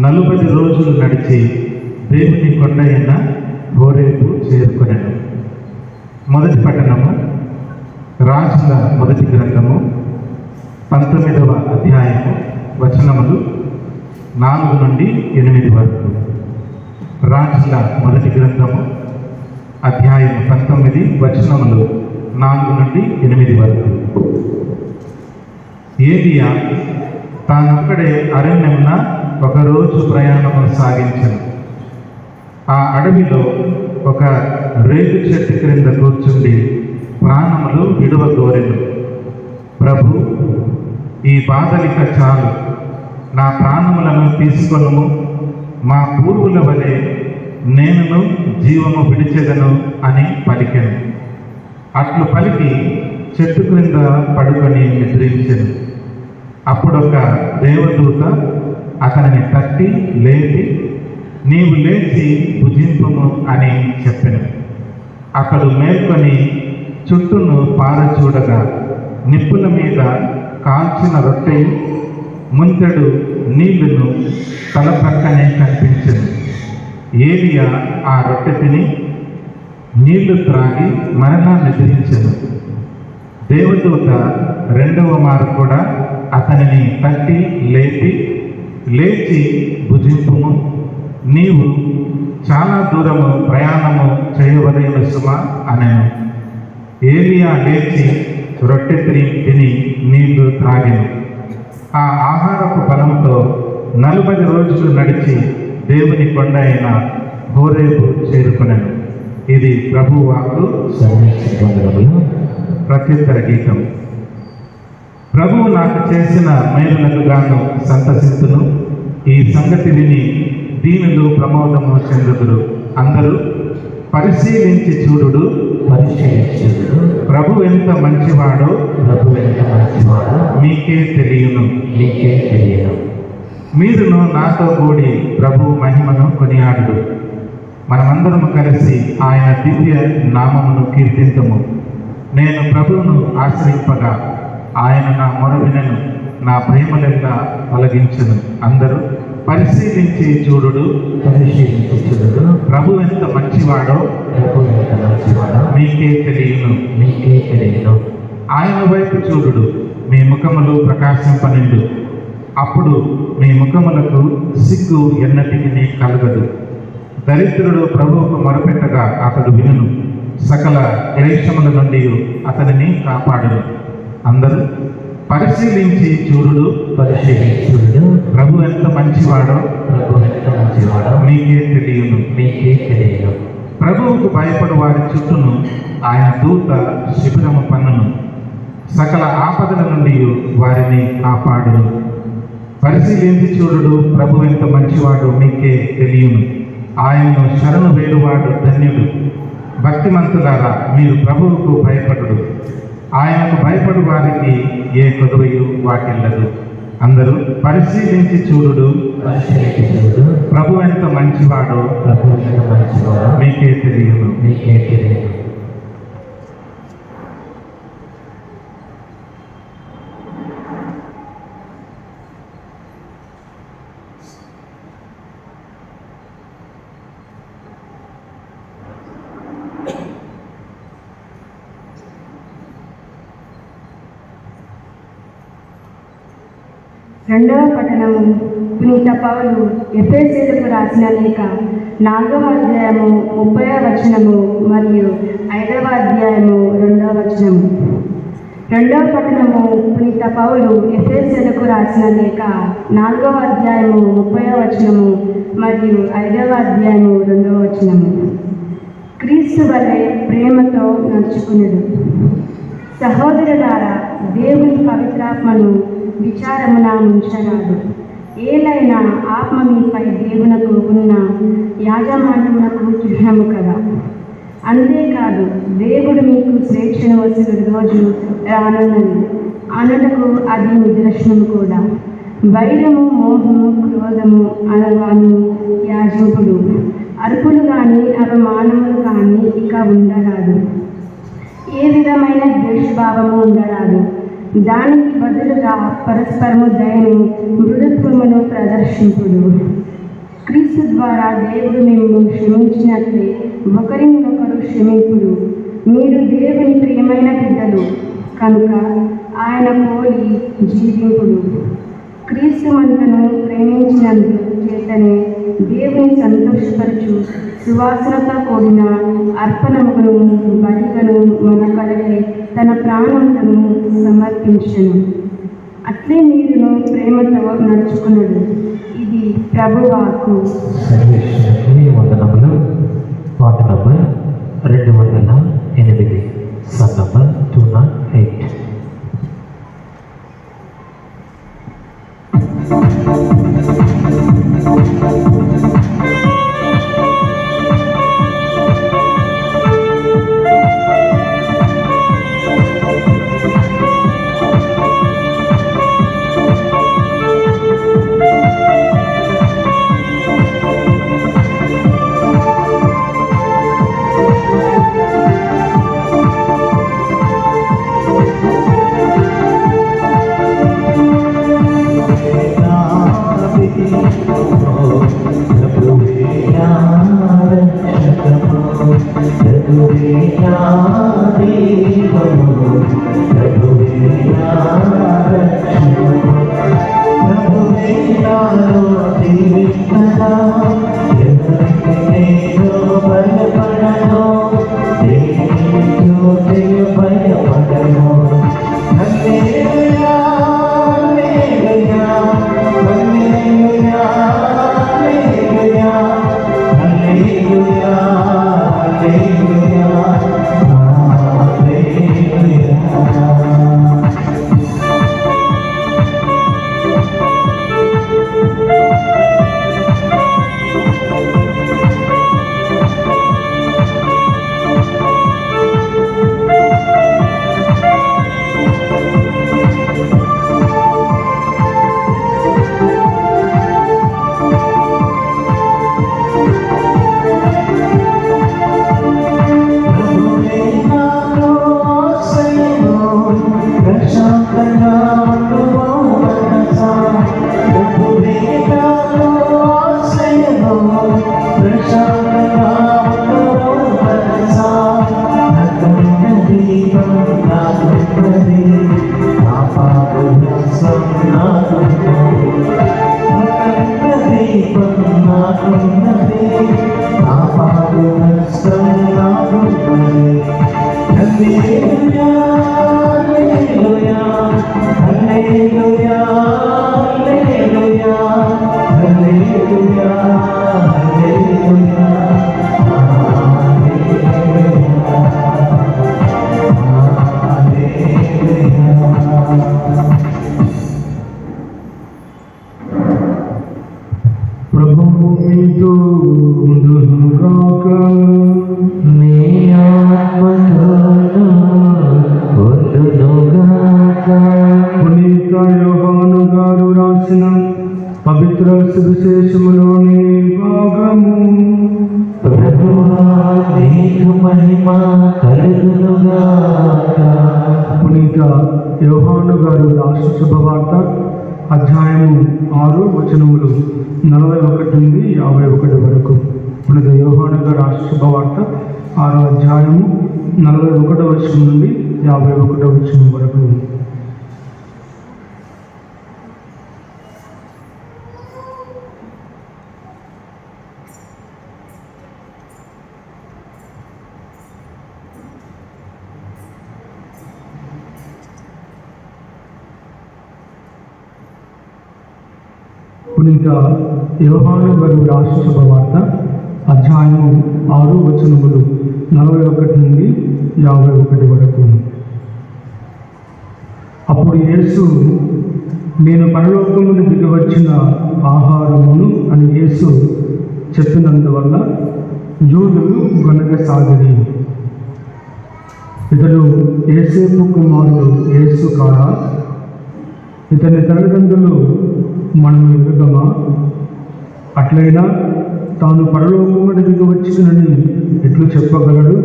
40 రోజులు నడిచి దేవుని కొండ అయిన హోరేబు చేరుకొనెను. మొదటి పట్టణము రాజుల మొదటి గ్రంథము 19వ అధ్యాయము వచనములు 4 నుండి 8 వరకు. రాజుల మొదటి గ్రంథము అధ్యాయం 19 వచనములు 4 నుండి 8 వరకు. ఏలియా తానొక్కడే అరణ్యమున ఒకరోజు ప్రయాణము సాగించెను. ఆ అడవిలో ఒక రేగు చెట్టు క్రింద కూర్చుండి ప్రాణములు విడువగోరెను. ప్రభు, ఈ బాధలిక చాలు, నా ప్రాణములను తీసుకొనుము, మా పూర్వుల వలె నేనును జీవము విడిచెదను అని పలికెను. అట్లు పలికి చెట్టు క్రింద పడుకొని నిద్రించెను. అప్పుడొక దేవదూత అతనిని తట్టి లేపి, నీవు లేచి భుజింపుము అని చెప్పెను. అతడు మేల్కొని చుట్టూను పారచూడగా నిప్పుల మీద కాల్చిన రొట్టెయు ముంతెడు నీళ్లను తల ప్రక్కనే కనిపించెను. ఏలియా ఆ రొట్టె తిని నీళ్లు త్రాగి మరలా నిద్రించెను. దేవదూత రెండవ మారు కూడా అతనిని తట్టి లేపి, లేచి భుజింపుము, నీవు చాలా దూరము ప్రయాణము చేయవలెను సుమా అనెను. ఏలియా లేచి రొట్టె తిని నీళ్లు త్రాగెను. ఆ ఆహారపు బలంతో 40 రోజులు నడిచి దేవుని కొండ అయిన హోరేబు చేరుకొనెను. ఇది ప్రభు వాక్కు. ప్రత్యుత్తర గీతం. ప్రభువు నాకు చేసిన మేలులకు గాను సంతసిస్తును. ఈ సంగతి విని దీనులు ప్రమోదము చెందుదురు. అందరూ పరిశీలించి చూడుడు, ప్రభు ఎంత మంచివాడో మీకే తెలియను. మీరును నాతో కూడి ప్రభు మహిమను కొనియాడుడు. మనమందరము కలిసి ఆయన దివ్య నామమును కీర్తింతుము. నేను ప్రభువును ఆశ్రయింపగా ఆయన నా మొర వినెను, నా ప్రేమలెల్లా తొలగించును. అందరూ పరిశీలించి చూడుడు, ప్రభు ఎంత మంచివాడో మీకే తెలియను. ఆయన వైపు చూడుడు, మీ ముఖములు ప్రకాశింపనిండు. అప్పుడు మీ ముఖములకు సిగ్గు ఎన్నటికి కలగదు. దరిద్రుడు ప్రభువుకు మొరపెట్టగా అతడు వినును, సకల క్లేశముల నుండి అతనిని కాపాడును. అందరూ పరిశీలించి చూడుడు, ప్రభు ఎంత మంచివాడో మీకే తెలియను. ప్రభువుకు భయపడు వారి చుట్టూను ఆయన దూత శిబిరము పన్నును. సకల ఆపదల నుండి వారిని కాపాడును. పరిశీలించి చూడుడు, ప్రభు ఎంత మంచివాడు మీకే తెలియను. ఆయనను శరణు వేడువాడు ధన్యుడు. భక్తిమంతులారా, మీరు ప్రభువుకు భయపడుడు. ఆయనకు భయపడు వారికి ఏ కొదువయు వాటిల్లదు. అందరూ పరిశీలించి చూడుడు, ప్రభు ఎంత మంచివాడో మీకే తెలియను. రెండవ పట్టణము పునీత పౌలు ఎఫెసీయులకు రాసిన లేఖ 4వ అధ్యాయము 30వ వచనము మరియు 5వ అధ్యాయము 2వ వచనము. రెండవ పట్టణము పునీత పౌలు ఎఫెసీయులకు రాసిన లేఖ 4వ అధ్యాయము 30వ వచనము మరియు 5వ అధ్యాయము 2వ వచనము. క్రీస్తు వలె ప్రేమతో నడుచుకునుడు. సహోదరులారా, దేవుని పవిత్రాత్మను విచారమున ఉంచరాదు. ఏలైనా ఆత్మ మీపై దేవునకు ఉన్న యాజమాన్యమునకు చిహ్నము కదా. అంతేకాదు, దేవుడు మీకు స్వేచ్ఛను వసలు రోజు రానున్నది అనుటకు అది నిదర్శనము కూడా. వైరము, మోహము, క్రోధము అనగాని యాజకుడు, అరుపులు కానీ అవమానములు కానీ ఇక ఉండరాదు. ఏ విధమైన ద్వేషభావము ఉండరాదు. దానికి బదులుగా పరస్పరము దయను, మృదుత్వమును ప్రదర్శింపుడు. క్రీస్తు ద్వారా దేవుడు మిమ్మల్ని క్షమించినట్లే ఒకరినొకరు క్షమింపుడు. మీరు దేవుని ప్రియమైన బిడ్డలు కనుక ఆయన పోలి జీవింపుడు. క్రీస్తు మనలను ప్రేమించినందు చేతనే దేవుని సంతోషపరచు సువాసనతో కూడిన అర్పణమును బలిగను మన కలగై తన ప్రాణములను సమర్పించను. అట్లే మీరును ప్రేమతో నడుచుకున్నాడు. ఇది ప్రభువాకు. సర్వేశ్వరునికి వందనములు. పాట నంబర్ 208, సాంగ్ నంబర్ 208. పవిత్ర సువిశేషములోని భాగము. పునీత యోహాను గారు రాష్ట్ర శుభవార్త అధ్యాయము 6 వచనములు 41 నుండి 51 వరకు. పునీత యోహాను గారు రాష్ట్ర శుభవార్త 6వ అధ్యాయము 41 వచనం నుండి 51 వచనం వరకు. పునీత యోహాను గారు రాష్ట్ర శుభవార్త అధ్యాయము 6 వచనములు 41 నుండి 51 వరకు. అప్పుడు యేసు, నేను పరలోకం నుండి దిగివచ్చిన ఆహారమును అని యేసు చెప్పినందువల్ల యూదులు గొనగసాగిరి. ఇతడు యేసేపు కుమారుడు యేసు కాడా? ఇతని తల్లిదండ్రులు మనం ఎదుగమా? అట్లయినా తాను పరలోకం నుండి దిగివచ్చునని ఎట్లు చెప్పగలడు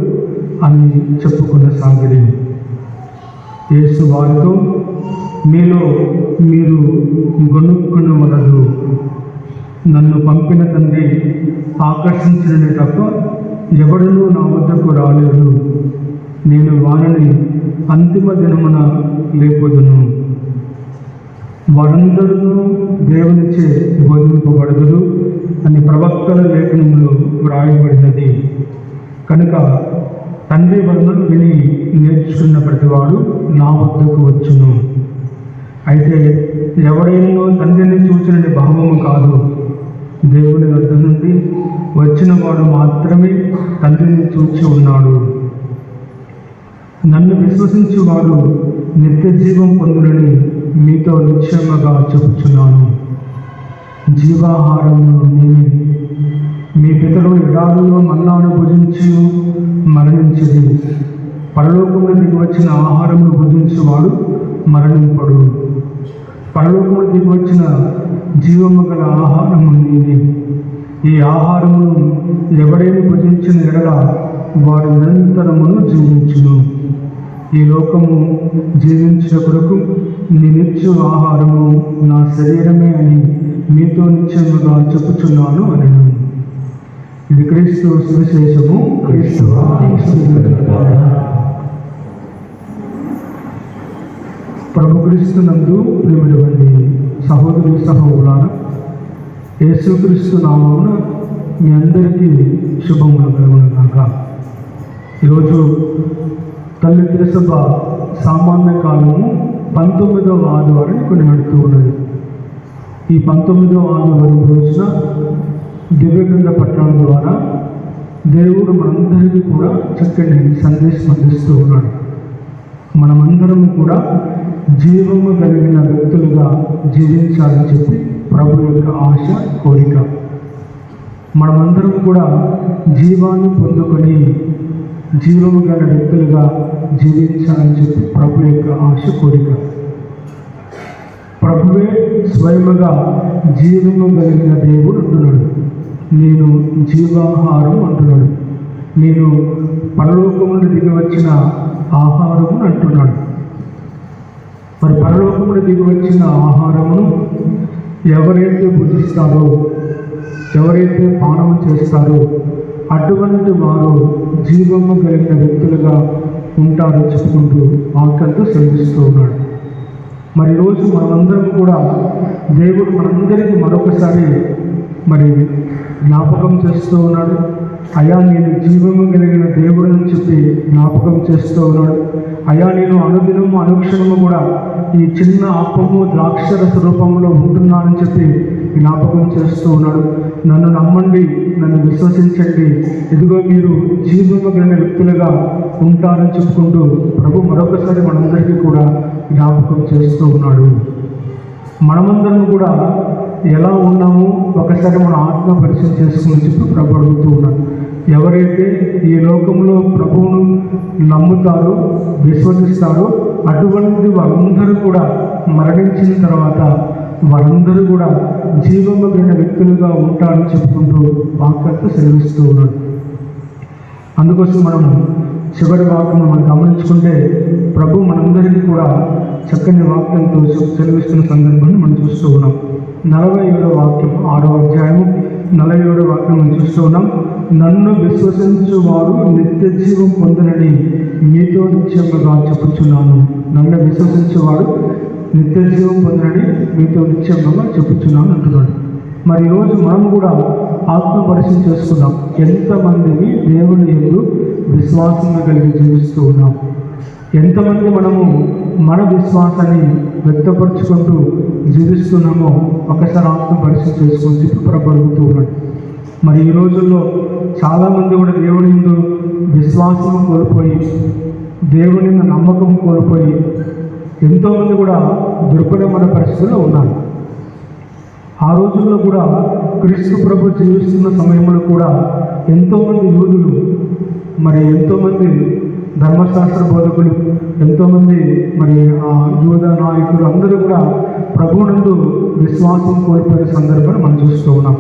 అని చెప్పుకున్న సాగిరి. యేసు వారితో, మీలో మీరు గొనుక్కునవలదు, నన్ను పంపిన తండ్రి ఆకర్షించిననే తప్ప ఎవడునూ నా వద్దకు రాలేడు. నేను వారిని అంతిమ దినమున లేపుదును. వారందరూ దేవునిచే బోధింపబడుదురు అని ప్రవక్తల లేఖనములో వ్రాయబడినది. కనుక తండ్రి వలన విని నేర్చుకున్న ప్రతివాడు నా వద్దకు వచ్చును. అయితే ఎవడైనా తండ్రిని చూచిన భావము కాదు, దేవుని వద్ద నుండి వచ్చిన వాడు మాత్రమే తండ్రిని చూచి ఉన్నాడు. నన్ను విశ్వసించి వాడు నిత్య జీవం పొందునని మీతో నిశ్చయముగా చెప్పుచున్నాను. జీవాహారము నేనే. మీ పితరులు ఎడారులో మన్నాను భుజించి మరణించిది. పరలోకములో దిగి వచ్చిన ఆహారమును భుజించువాడు మరణింపడు. పరలోకములో దిగి వచ్చిన జీవము గల ఆహారము నేనే. ఈ ఆహారమును ఎవడైనా భుజించిన ఎడల వాడు నిరంతరమును జీవించును. ఈ లోకము జీవించిన కొరకు నేనిచ్చు ఆహారము నా శరీరమే అని మీతో నిశ్చయముగా చెప్పుచున్నాను అనను. ఇది క్రీస్తు సువిశేషము. క్రీస్తువా నీకు స్తుతులు గాక. ప్రభు క్రీస్తునందు ప్రియమైనటువంటి సహోదరి సహోదరులారా, యేసుక్రీస్తు నామమున మీ అందరికీ శుభములు కలుగును గాక. ఈరోజు తల్లి తిరుసభ సామాన్య కాలము 19వ ఆదివారం కొనిపెడుతూ ఉన్నది. ఈ 19వ ఆదివారం రోజున దివ్యగ్రంథ పట్టణం ద్వారా దేవుడు మనందరికీ కూడా చక్కని సందేశం అందిస్తూ ఉన్నాడు. మనమందరం కూడా జీవము కలిగిన వ్యక్తులుగా జీవించాలని చెప్పి ప్రభు యొక్క ఆశ, కోరిక. మనమందరం కూడా జీవాన్ని పొందుకొని జీవము గల వ్యక్తులుగా జీవించాలని చెప్పి ప్రభు యొక్క ఆశ, కోరిక. ప్రభువే స్వయముగా జీవము కలిగిన దేవుడు అంటున్నాడు. నేను జీవాహారం అంటున్నాడు. నేను పరలోకమును దిగి వచ్చిన ఆహారమును అంటున్నాడు. మరి పరలోకమును దిగి వచ్చిన ఆహారమును ఎవరైతే భుజిస్తారో, ఎవరైతే పానము చేస్తారో అటువంటి వారు జీవము కలిగిన వ్యక్తులుగా ఉంటారో చెప్పుకుంటూ వాక్యంతో సెలవిస్తూ ఉన్నాడు. మరి ఈరోజు మనమందరం కూడా దేవుడు మనందరికీ మరొకసారి మరి జ్ఞాపకం చేస్తూ ఉన్నాడు. అయా నేను జీవము కలిగిన దేవుడు అని చెప్పి జ్ఞాపకం చేస్తూ ఉన్నాడు. అయా నేను అనుదినము అనుక్షణము కూడా ఈ చిన్న అప్పము ద్రాక్షరస రూపంలో ఉంటున్నానని చెప్పి జ్ఞాపకం చేస్తూ ఉన్నాడు. నన్ను నమ్మండి, నన్ను విశ్వసించండి, ఇదిగో మీరు జీవము కలిగిన వ్యక్తులుగా ఉంటారని చెప్పుకుంటూ ప్రభు మరొకసారి మనందరికీ కూడా జ్ఞాపకం చేస్తూ ఉన్నాడు. మనమందరం కూడా ఎలా ఉన్నామో ఒకసారి మన ఆత్మ పరిచయం చేసుకుని చెప్పి ప్రభు అడుగుతూ ఉన్నాడు. ఎవరైతే ఈ లోకంలో ప్రభువును నమ్ముతారో, విశ్వసిస్తారో అటువంటి వారందరూ కూడా మరణించిన తర్వాత వారందరూ కూడా జీవము కలిగిన వ్యక్తులుగా ఉంటారని చెప్పుకుంటూ వాక్యంతో సెలవిస్తూ ఉన్నాడు. అందుకోసం మనం చివరి వాక్యం మనం గమనించుకుంటే ప్రభు మనందరికీ కూడా చక్కని వాక్యంతో సెలవిస్తున్న సందర్భాన్ని మనం చూస్తూ ఉన్నాం. 47వ వాక్యం 6వ అధ్యాయము 47వ వాక్యం మనం చూస్తూ ఉన్నాం. నన్ను విశ్వసించువారు నిత్య జీవం పొందనని మీతో నిశ్చయముగా చెప్పుచున్నాను. నన్ను విశ్వసించేవాడు నిత్య జీవం పొందనని మీతో నిశ్చయముగా చెప్పుచున్నాను అంటున్నాడు. మరి ఈరోజు మనం కూడా ఆత్మ పరిశీలన చేసుకున్నాం. ఎంతమందిని దేవుని యందు విశ్వాసంగా కలిగి జీవిస్తూ ఉన్నాం. ఎంతమంది మనము మన విశ్వాసాన్ని వ్యక్తపరుచుకుంటూ జీవిస్తున్నామో ఒకసారి ఆత్మ పరిశీలన చేసుకొని చెప్పి ప్రభు ఉన్నాడు. మరి ఈ రోజుల్లో చాలామంది కూడా దేవుని యందు విశ్వాసము కోల్పోయి, దేవుని యందు నమ్మకం కోల్పోయి ఎంతోమంది కూడా దుర్భరమైన పరిస్థితుల్లో ఉన్నారు. ఆ రోజుల్లో కూడా క్రీస్తు ప్రభు జీవిస్తున్న సమయంలో కూడా ఎంతోమంది యూదులు, మరి ఎంతోమంది ధర్మశాస్త్ర బోధకులు, ఎంతోమంది మరి ఆ యూద నాయకులు అందరూ కూడా ప్రభువునందు విశ్వాసం కోల్పోయే సందర్భాన్ని మనం చూస్తూ ఉన్నాం.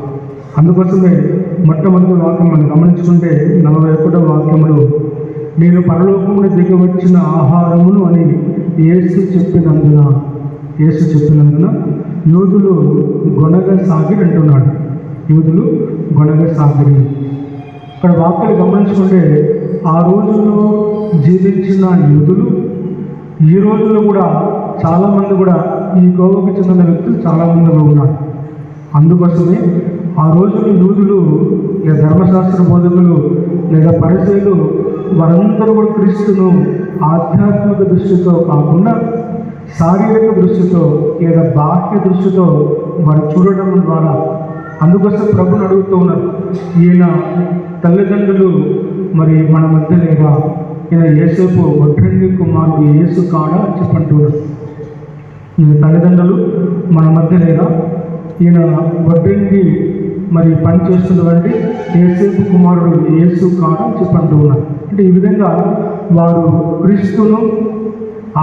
అందుకోసమే మొట్టమొదటి వాక్యం మనం గమనించుకుంటే 41వ వాక్యంలో నేను పరలోకమును దిగి వచ్చిన ఆహారమును అని యేసు చెప్పినందున యూదులు గొనగసాగి అంటున్నాడు. యూదులు గొనగసాగిరి. ఇక్కడ వాక్యాలు గమనించుకుంటే ఆ రోజుల్లో జీవించిన యూదులు ఈ రోజుల్లో కూడా చాలామంది కూడా ఈ కోవకు చెందిన వ్యక్తులు చాలామందిగా ఉన్నారు. అందుకోసమే ఆ రోజుల్లో యూదులు లేదా ధర్మశాస్త్ర బోధకులు లేదా పరిచయులు వారందరూ కూడా క్రీస్తును ఆధ్యాత్మిక దృష్టితో కాకుండా శారీరక దృష్టితో లేదా బాహ్య దృష్టితో వారు చూడడం ద్వారా, అందుకోసం ప్రభుని అడుగుతూ ఉన్నారు, ఈయన తల్లిదండ్రులు మరి మన మధ్య లేదా ఈయన యేసేపు ఒంటరి కుమారుడు యేసు కాడా అని చెప్పంటున్నారు. ఈయన తల్లిదండ్రులు మన మధ్య లేదా ఈయన వడ్రంగి మరి పని చేస్తున్నటువంటి యేసేపు కుమారుడు యేసు కాడా అని చెప్పంటూ ఉన్నారు. అంటే ఈ విధంగా వారు క్రీస్తును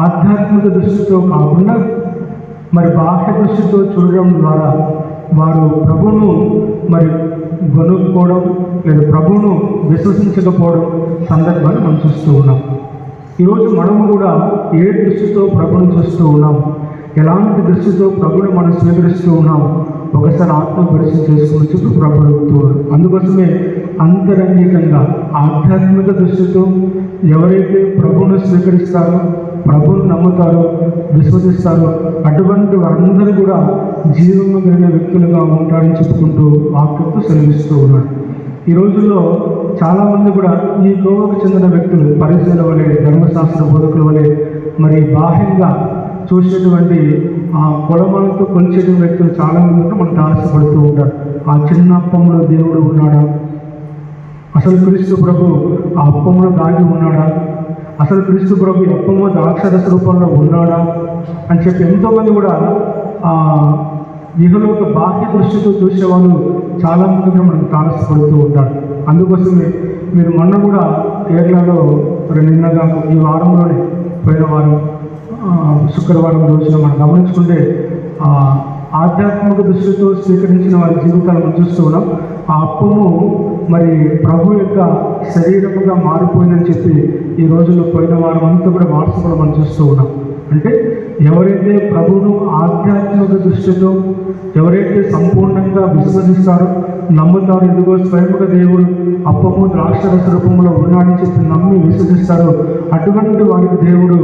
ఆధ్యాత్మిక దృష్టితో కాకుండా మరి బాహ్య దృష్టితో చూడడం ద్వారా వారు ప్రభువును మరి గొనుక్కోవడం లేదా ప్రభువును విశ్వసించకపోవడం సందర్భాన్ని మనం చూస్తూ ఉన్నాం. ఈరోజు మనము కూడా ఏ దృష్టితో ప్రభువును చూస్తూ ఉన్నాం, ఎలాంటి దృష్టితో ప్రభువును మనం స్వీకరిస్తూ ఉన్నాం, ఒకసారి ఆత్మ పరిశీలన చేసుకుని చెప్పి ప్రభు అడుగుతున్నారు. అందుకోసమే అంతరంగికంగా ఆధ్యాత్మిక దృష్టితో ఎవరైతే ప్రభువును స్వీకరిస్తారో, ప్రభువును నమ్ముతారో, విశ్వసిస్తారో అటువంటి వారందరూ కూడా జీవము కలిగిన వ్యక్తులుగా ఉంటారని చెప్పుకుంటూ వాక్యంతో సెలవిస్తూ ఉన్నాడు. ఈ రోజుల్లో చాలామంది కూడా ఈ కోవకు చెందిన వ్యక్తులు పరిచయాల వలె, ధర్మశాస్త్ర బోధకుల వలె మరి బాహ్యంగా చూసేటువంటి ఆ కొలమాలతో కొలిచేటువంటి వ్యక్తులు చాలామంది కూడా మనకు ఆశపడుతూ ఉంటారు. ఆ చిన్న అప్పంలో దేవుడు ఉన్నాడా, అసలు క్రీస్తు ప్రభు ఆ అప్పంలో దాగి ఉన్నాడా, అసలు క్రీస్తు ప్రభు అప్పము ద్రాక్షరస రూపంలో ఉన్నాడా అని చెప్పి ఎంతోమంది కూడా ఇహలోక బాహ్య దృష్టితో చూసేవాళ్ళు చాలామంది కూడా మనకు తారసపడుతూ ఉంటారు. అందుకోసమే మీరు మొన్న కూడా కేరళలో నిన్నగా ఈ వారంలోనే పోయిన వారం శుక్రవారం రోజున మనం గమనించుకుంటే ఆధ్యాత్మిక దృష్టితో స్వీకరించిన వారి జీవితాలను చూస్తూ ఉన్నాం. ఆ అప్పము మరి ప్రభు యొక్క శరీరముగా మారిపోయిందని చెప్పి ఈ రోజుల్లో పోయిన వారం అంతా కూడా వాట్సాప్లో మనం చూస్తూ ఉన్నాం. అంటే ఎవరైతే ప్రభువును ఆధ్యాత్మిక దృష్టితో ఎవరైతే సంపూర్ణంగా విశ్వసిస్తారో, నమ్ముతారో, ఇదిగో స్వయముగా దేవుడు అప్పము ద్రాక్షరస రూపంలో ఉన్నాడని చెప్పి నమ్మి విశ్వసిస్తారో అటువంటి వారికి దేవుడు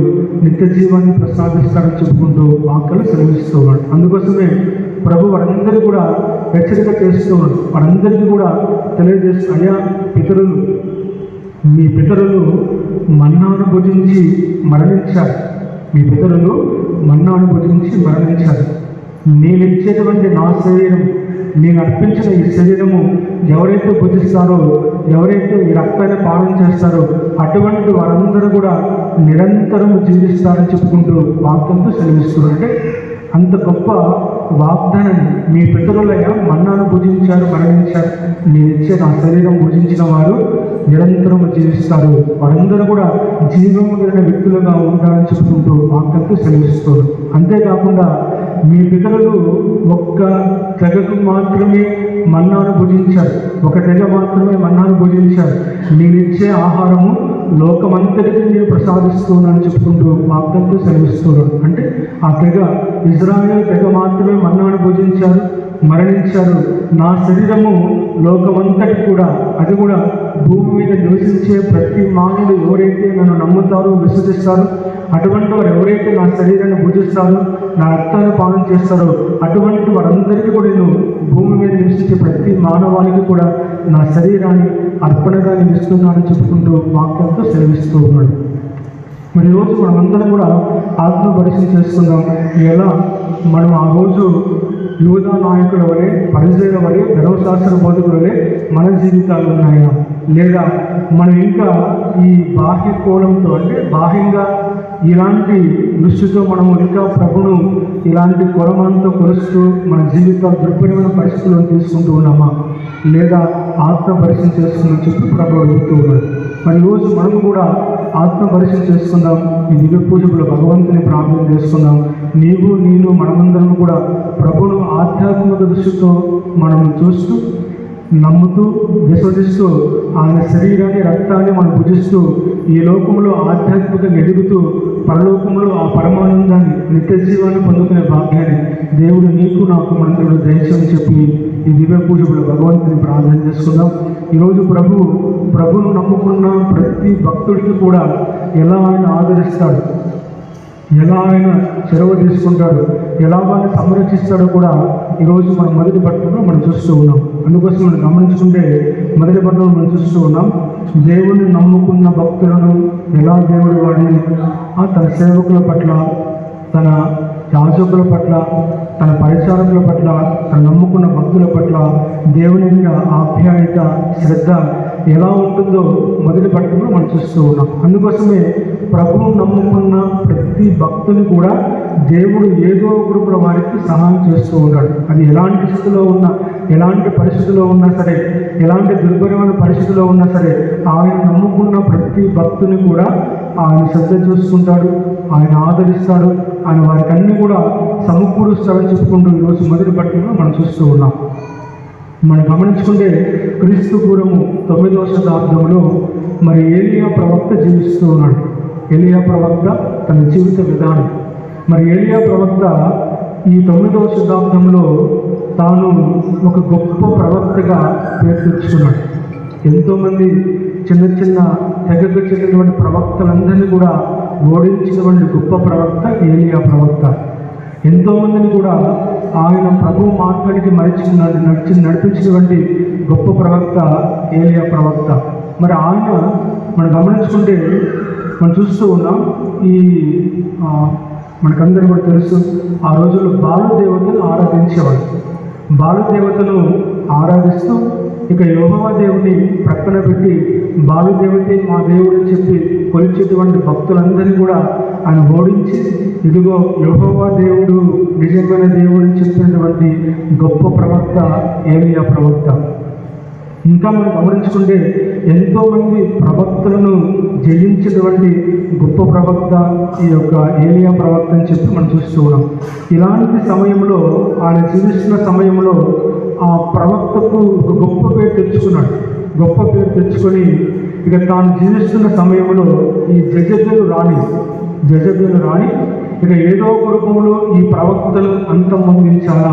నిత్య జీవాన్ని ప్రసాదిస్తారని చెప్పుకుంటూ వాక్యాలు సెలవిస్తూ ఉన్నాడు. అందుకోసమే ప్రభు వారందరూ కూడా హెచ్చరిక చేస్తూ ఉన్నాడు. వారందరికీ కూడా తెలియజేస్తూ, అయ్యా పితరులు, మీ పితరులు మన్నాను భుజించి మరణించారు, మీ పితరులు మన్నాను భుజించి మరణించారు. నేను ఇచ్చేటువంటి నా శరీరం, నేను అర్పించిన ఈ శరీరము ఎవరైతే భుజిస్తారో, ఎవరైతే ఈ రక్తాన్ని పాలన చేస్తారో అటువంటి వారందరూ కూడా నిరంతరం జీవిస్తారని చెప్పుకుంటూ వాక్యంతో సెలవిస్తున్నారు. అంటే అంత గొప్ప వాగ్దానాన్ని, మీ పితరులయ్యా మన్నాను భుజించారు, మరణించారు, నేను ఇచ్చే నా శరీరం భుజించిన వారు నిరంతరం జీవిస్తారు, వారందరూ కూడా జీవము కలిగిన వ్యక్తులుగా ఉంటారని చెప్పుకుంటూ వాక్యంతో సెలవిస్తారు. అంతేకాకుండా మీ పితరులు ఒక్క తెగకు మాత్రమే మన్నాను భుజించారు, ఒక తెగ మాత్రమే మన్నాను భుజించారు, నేనిచ్చే ఆహారము లోకమంతటికి నేను ప్రసాదిస్తున్నానని చెప్పుకుంటూ వాక్యంతో సెలవిస్తున్నారు. అంటే ఆ తెగ ఇజ్రాయేల్ తెగ మాత్రమే మన్నాను భుజించారు, మరణించారు. నా శరీరము లోకమంతటి కూడా, అది కూడా భూమి మీద నివసించే ప్రతి మానవుడు ఎవరైతే నన్ను నమ్ముతారో, విశ్వసిస్తారో అటువంటి వారు ఎవరైతే నా శరీరాన్ని భుజిస్తారో, నా రక్తాన్ని పాలన చేస్తారో అటువంటి వారందరికీ కూడా నేను భూమి మీద నివసించే ప్రతి మానవానికి కూడా నా శరీరాన్ని అర్పణగా నేను ఇస్తున్నానని చెప్పుకుంటూ వాక్యంతో సెలవిస్తూ ఉన్నాడు. మరి ఈరోజు మనమందరం కూడా ఆత్మ పరిశీలన చేసుకుందాం. ఎలా మనం ఆ రోజు యూదా నాయకుల వలె, పరిచయుల వలె, ధర్మశాస్త్ర బోధకుల వలె మన జీవితాలు ఉన్నాయా, లేదా మనం ఇంకా ఈ బాహ్య కోణంతో, అంటే బాహ్యంగా ఇలాంటి దృష్టితో మనము ఇంకా ప్రభును ఇలాంటి కొలమానంతో కొలుస్తూ మన జీవితాలు దుర్భరమైన పరిస్థితులను తీసుకుంటూ ఉన్నామా, లేదా ఆత్మ పరిశీలన చేసుకుందని చెప్పి ప్రభు అడుగుతూ ఉన్నాడు. మరి ఈరోజు మనము కూడా ఆత్మ పరిశీలన చేసుకుందాం. ఈ దివ్య పూజకులు భగవంతుని ప్రార్థన చేసుకుందాం. నీవు, నేను, మనమందరం కూడా ప్రభును ఆధ్యాత్మిక దృష్టితో మనం చూస్తూ, నమ్ముతూ, విశ్వసిస్తూ, ఆయన శరీరాన్ని, రక్తాన్ని మనం భుజిస్తూ ఈ లోకంలో ఆధ్యాత్మికంగా ఎదుగుతూ పరలోకంలో ఆ పరమానందాన్ని, నిత్య జీవాన్ని పొందుకునే భాగ్యాన్ని దేవుడు నీకు, నాకు, మనందరూ దయచేయని చెప్పి ఈ దివ్య పూజకుడు భగవంతుని ప్రార్థన చేసుకుందాం. ఈరోజు ప్రభువును నమ్ముకున్న ప్రతి భక్తుడికి కూడా ఎలా ఆయన ఆదరిస్తాడు, ఎలా ఆయన చెరవ తీసుకుంటాడు, ఎలా వారిని సంరక్షిస్తాడో కూడా ఈరోజు మనం మొదటి పట్టణంలో మనం చూస్తూ ఉన్నాం. అందుకోసం మనం గమనించుకుంటే మొదటి పట్టణంలో మనం చూస్తూ ఉన్నాం. దేవుని నమ్ముకున్న భక్తులను ఎలా దేవుడు వాడిని తన సేవకుల పట్ల, తన యాజకుల పట్ల, తన పరిచారకుల పట్ల, తన నమ్ముకున్న భక్తుల పట్ల దేవుని యొక్క ఆప్యాయత, శ్రద్ధ ఎలా ఉంటుందో మొదటి పట్టణంలో మనం చూస్తూ ఉన్నాం. అందుకోసమే ప్రభువు నమ్ముకున్న ప్రతి భక్తుని కూడా దేవుడు ఏదో ఒక రూపంలో వారికి సహాయం చేస్తూ ఉన్నాడు. అది ఎలాంటి స్థితిలో ఉన్నా, ఎలాంటి పరిస్థితిలో ఉన్నా సరే, ఎలాంటి దుర్భరమైన పరిస్థితిలో ఉన్నా సరే, ఆయన నమ్ముకున్న ప్రతి భక్తుని కూడా ఆయన శ్రద్ధ చూసుకుంటాడు, ఆయన ఆదరిస్తాడు, ఆయన వారికి అన్ని కూడా సమకూరుస్తాడని చెప్పుకుంటూ ఈరోజు మొదటి పట్టణంలో మనం చూస్తూ ఉన్నాం. మనం గమనించుకుంటే క్రీస్తు పూర్వము 9వ శతాబ్దంలో మరి ఏలియా ప్రవక్త జీవిస్తూ ఉన్నాడు. ఏలియా ప్రవక్త తన జీవిత విధానం, మరి ఏలియా ప్రవక్త ఈ 9వ శతాబ్దంలో తాను ఒక గొప్ప ప్రవక్తగా పేరు తెచ్చుకున్నాడు. ఎంతోమంది చిన్న చిన్న తెగకు చెందినటువంటి ప్రవక్తలందరినీ కూడా ఓడించినటువంటి గొప్ప ప్రవక్త ఏలియా ప్రవక్త. ఎంతోమందిని కూడా ఆయన ప్రభు మార్గానికి నడిపించినటువంటి గొప్ప ప్రవక్త ఏలియా ప్రవక్త. మరి ఆయన మనం గమనించుకుంటే మనం చూస్తూ ఉన్నాం. ఈ మనకందరూ కూడా తెలుసు, ఆ రోజుల్లో బాలుదేవతను ఆరాధించేవాడు. బాలుదేవతను ఆరాధిస్తూ ఇక యెహోవా దేవుని ప్రక్కన పెట్టి బాలుదేవతే మా దేవుడు అని చెప్పి కొలిచేటువంటి భక్తులందరినీ కూడా ఆయన ఓడించి, ఇదిగో యెహోవా దేవుడు నిజమైన దేవుడు అని చెప్పినటువంటి గొప్ప ప్రవక్త ఏలియా ప్రవక్త. ఇంకా మనం గమనించుకుంటే ఎంతోమంది ప్రవక్తలను జయించినటువంటి గొప్ప ప్రవక్త ఈ యొక్క ఏలియా ప్రవక్త అని చెప్పి మనం చూస్తూ ఉన్నాం. ఇలాంటి సమయంలో, ఆయన జీవిస్తున్న సమయంలో ఆ ప్రవక్తకు ఒక గొప్ప పేరు తెచ్చుకున్నాడు. గొప్ప పేరు తెచ్చుకొని ఇక తాను జీవిస్తున్న సమయంలో ఈ జెజబెలు రాణి ఇక ఏదో ఒక రూపంలో ఈ ప్రవక్తను అంతమొందించాలా,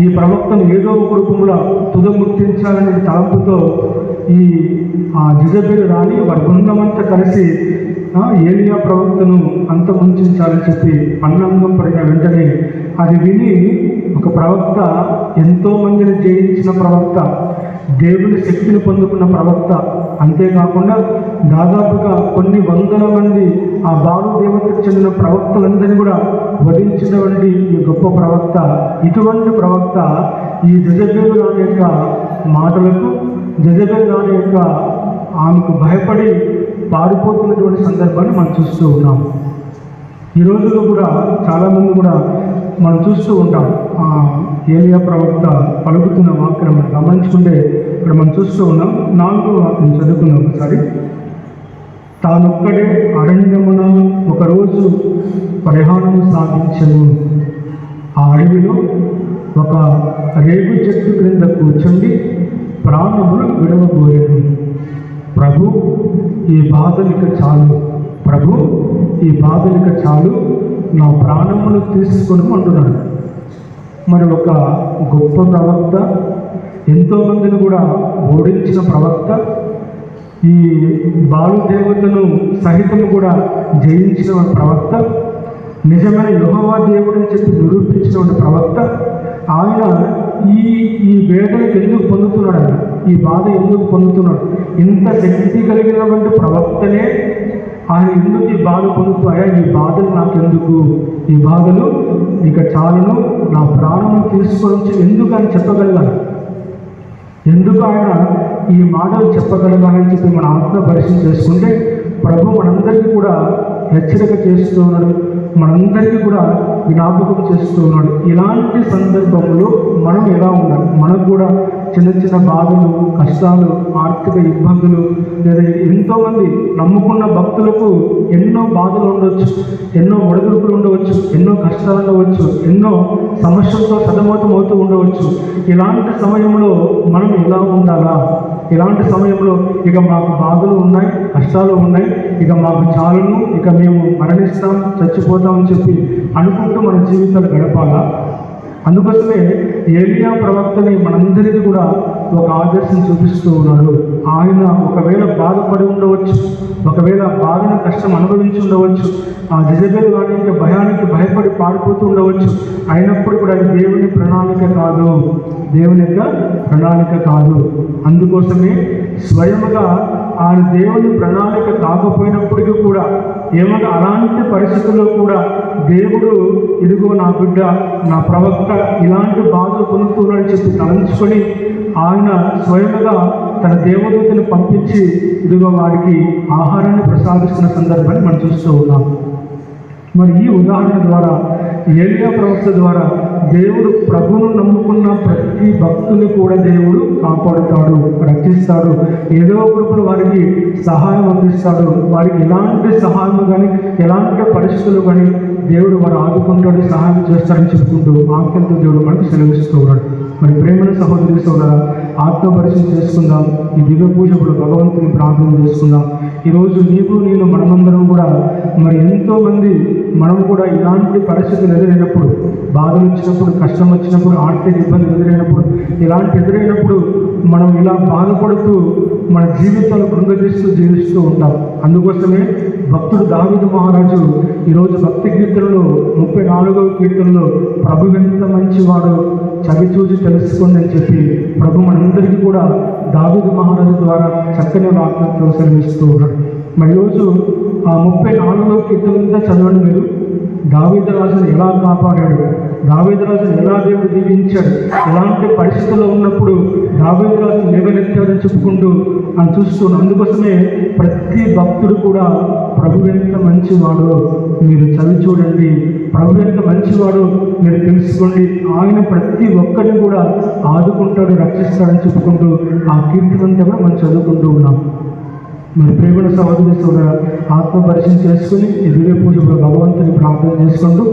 ఈ ప్రవక్తను ఏదో ఒక రూపంలో తుదముట్టించాలనే తలంపుతో ఈ జెజబెలు రాణి వారి బృందమంతా కలిసి ఏలియా ప్రవక్తను అంతమొందించాలని చెప్పి పన్నంగం పడిన వెంటనే అది విని ఒక ప్రవక్త, ఎంతోమందిని జయించిన ప్రవక్త, దేవుని శక్తిని పొందుకున్న ప్రవక్త, అంతేకాకుండా దాదాపుగా కొన్ని వందల మంది ఆ బాలు దేవతకు చెందిన ప్రవక్తలందరినీ కూడా వధించినటువంటి ఈ గొప్ప ప్రవక్త, ఇటువంటి ప్రవక్త ఈ జెజబెలు రాణి యొక్క మాటలకు, జెజబెలు రాణి యొక్క ఆమెకు భయపడి పారిపోతున్నటువంటి సందర్భాన్ని మనం చూస్తూ ఉన్నాం. ఈ రోజుల్లో కూడా చాలామంది కూడా మనం చూస్తూ ఉంటాం. ఏలియా ప్రవక్త పలుకుతున్న వాక్యం మనం గమనించుకుంటే ఇక్కడ మనం చూస్తూ ఉన్నాం. 4వ వాక్యం చదువుకున్నాం ఒకసారి. తానొక్కడే అరణ్యమున ఒకరోజు ప్రయాణం సాగించను. ఆ అడవిలో ఒక రేగు చెట్టు క్రింద కూర్చుండి ప్రాణమును విడవబోయేను. ప్రభు ఈ బాధలిక చాలు, నా ప్రాణమును తీసుకొని అంటున్నాడు. మరి ఒక గొప్ప ప్రవక్త, ఎంతోమందిని కూడా ఓడించిన ప్రవక్త, ఈ బాలుదేవతను సహితము కూడా జయించిన ప్రవక్త, నిజమైన యెహోవా దేవుడు అని చెప్పి నిరూపించిన ప్రవక్త, ఆయన ఈ వేదనకు ఎందుకు పొందుతున్నాడు, ఆయన ఈ బాధ ఎందుకు పొందుతున్నాడు? ఇంత శక్తి కలిగినటువంటి ప్రవక్తనే ఆయన ఎందుకు ఈ బాధ పొందుతాయా? ఈ బాధలు నాకెందుకు, ఈ బాధలు ఇక చాలును, నా ప్రాణం తీసుకొని ఎందుకు అని చెప్పగలిగాను? ఎందుకు ఆయన ఈ మాటలు చెప్పగలగాలని చెప్పి మన ఆత్మ పరిశీలన చేసుకుంటే ప్రభు మనందరికీ కూడా హెచ్చరిక చేస్తూ ఉన్నాడు, మనందరికీ కూడా జ్ఞాపకం చేస్తూ ఉన్నాడు. ఇలాంటి సందర్భంలో మనం ఎలా ఉండాలి? మనకు కూడా చిన్న చిన్న బాధలు, కష్టాలు, ఆర్థిక ఇబ్బందులు, లేదా ఎంతోమంది నమ్ముకున్న భక్తులకు ఎన్నో బాధలు ఉండవచ్చు, ఎన్నో ఒడిదుడుకులు ఉండవచ్చు, ఎన్నో కష్టాలు ఉండవచ్చు, ఎన్నో సమస్యలతో సతమతమవుతూ ఉండవచ్చు. ఇలాంటి సమయంలో మనం ఎలా ఉండాలా? ఇలాంటి సమయంలో ఇక మాకు బాధలు ఉన్నాయి, కష్టాలు ఉన్నాయి, ఇక మాకు చాలును, ఇక మేము మరణిస్తాం, చచ్చిపోతామని చెప్పి అనుకుంటూ మన జీవితాలు గడపాలా? అందుకోసమే ఏలియా ప్రవక్తని మనందరికీ కూడా ఒక ఆదర్శం చూపిస్తూ ఉన్నాడు. ఆయన ఒకవేళ బాధపడి ఉండవచ్చు, ఒకవేళ బాధను కష్టం అనుభవించి ఉండవచ్చు, ఆ జెజబెల్ వాడి యొక్క భయానికి భయపడి పారిపోతూ ఉండవచ్చు. అయినప్పుడు కూడా అది దేవుని ప్రణాళిక కాదు, దేవుని యొక్క ప్రణాళిక కాదు. అందుకోసమే స్వయముగా ఆయన దేవుని ప్రణాళిక కాకపోయినప్పటికీ కూడా ఏమన్నా అలాంటి పరిస్థితుల్లో కూడా దేవుడు ఇదిగో నా బిడ్డ నా ప్రవక్త ఇలాంటి బాధలు పొందుతున్నాడని చెప్పి తలంచుకొని ఆయన స్వయముగా తన దేవదూతను పంపించి ఇదిగో వారికి ఆహారాన్ని ప్రసాదిస్తున్న సందర్భాన్ని మనం చూస్తూ ఉన్నాం. మరి ఈ ఉదాహరణ ద్వారా ఏలియా ప్రవక్త ద్వారా దేవుడు ప్రభువును నమ్ముకున్న ప్రతి భక్తుని కూడా దేవుడు కాపాడుతాడు, రక్షిస్తాడు, ఏదో ఒక రూపంలో వారికి సహాయం అందిస్తాడు. వారికి ఎలాంటి సహాయం కానీ ఎలాంటి పరిస్థితులు కానీ దేవుడు వారు ఆదుకుంటాడు, సహాయం చేస్తాడని చెప్పుకుంటూ వాక్యంతో దేవుడు మనకు సెలవిస్తూ ఉన్నాడు. మరి ప్రేమల సహోదరి సోదరా, ఆత్మపరిచయం చేసుకుందాం. ఈ దివ్య పూజకుడు భగవంతుని ప్రార్థన చేసుకుందాం. ఈరోజు నీకు నేను మనమందరం కూడా మరి ఎంతోమంది మనం కూడా ఇలాంటి పరిస్థితులు ఎదురైనప్పుడు, బాధలు వచ్చినప్పుడు, కష్టం వచ్చినప్పుడు, ఆర్థిక ఇబ్బందులు ఎదురైనప్పుడు, ఇలాంటి ఎదురైనప్పుడు మనం ఇలా బాధపడుతూ మన జీవితాలు కృంగతీస్తూ జీవిస్తూ ఉంటాం. అందుకోసమే భక్తుడు దావీదు మహారాజు ఈరోజు భక్తి కీర్తనలో 34వ కీర్తనలో ప్రభు ఎంత మంచివాడు చవి చూసి తెలుసుకోండి అని చెప్పి ప్రభు మనందరికీ కూడా దావీదు మహారాజు ద్వారా చక్కని వాక్యంతో సెలవిస్తూ ఉన్నాడు. మరి ఈరోజు ఆ 34వ కీర్తనంతా చదవండి మీరు. దావీదు రాజును ఎలా కాపాడాడు, దావీదు రాజును ఎలా దేవుడు దీవించాడు, ఎలాంటి పరిస్థితుల్లో ఉన్నప్పుడు దావీదు రాజును లేవనెత్తాడని చెప్పుకుంటూ అని చూస్తున్నాం. అందుకోసమే ప్రతి భక్తుడు కూడా ప్రభు ఎంత మంచివాడో మీరు చదివి చూడండి, ప్రభు ఎంత మంచివాడో మీరు తెలుసుకోండి, ఆయన ప్రతి ఒక్కరిని కూడా ఆదుకుంటాడు, రక్షిస్తాడని చెప్పుకుంటూ ఆ కీర్తనంతా కూడా మనం చదువుకుంటూ ఉన్నాం. మరి ప్రేమల సహోదరి సోదర ఆత్మపరిచయం చేసుకుని ఈ దివ్య పూజలో భగవంతుని ప్రార్థన చేసుకుంటూ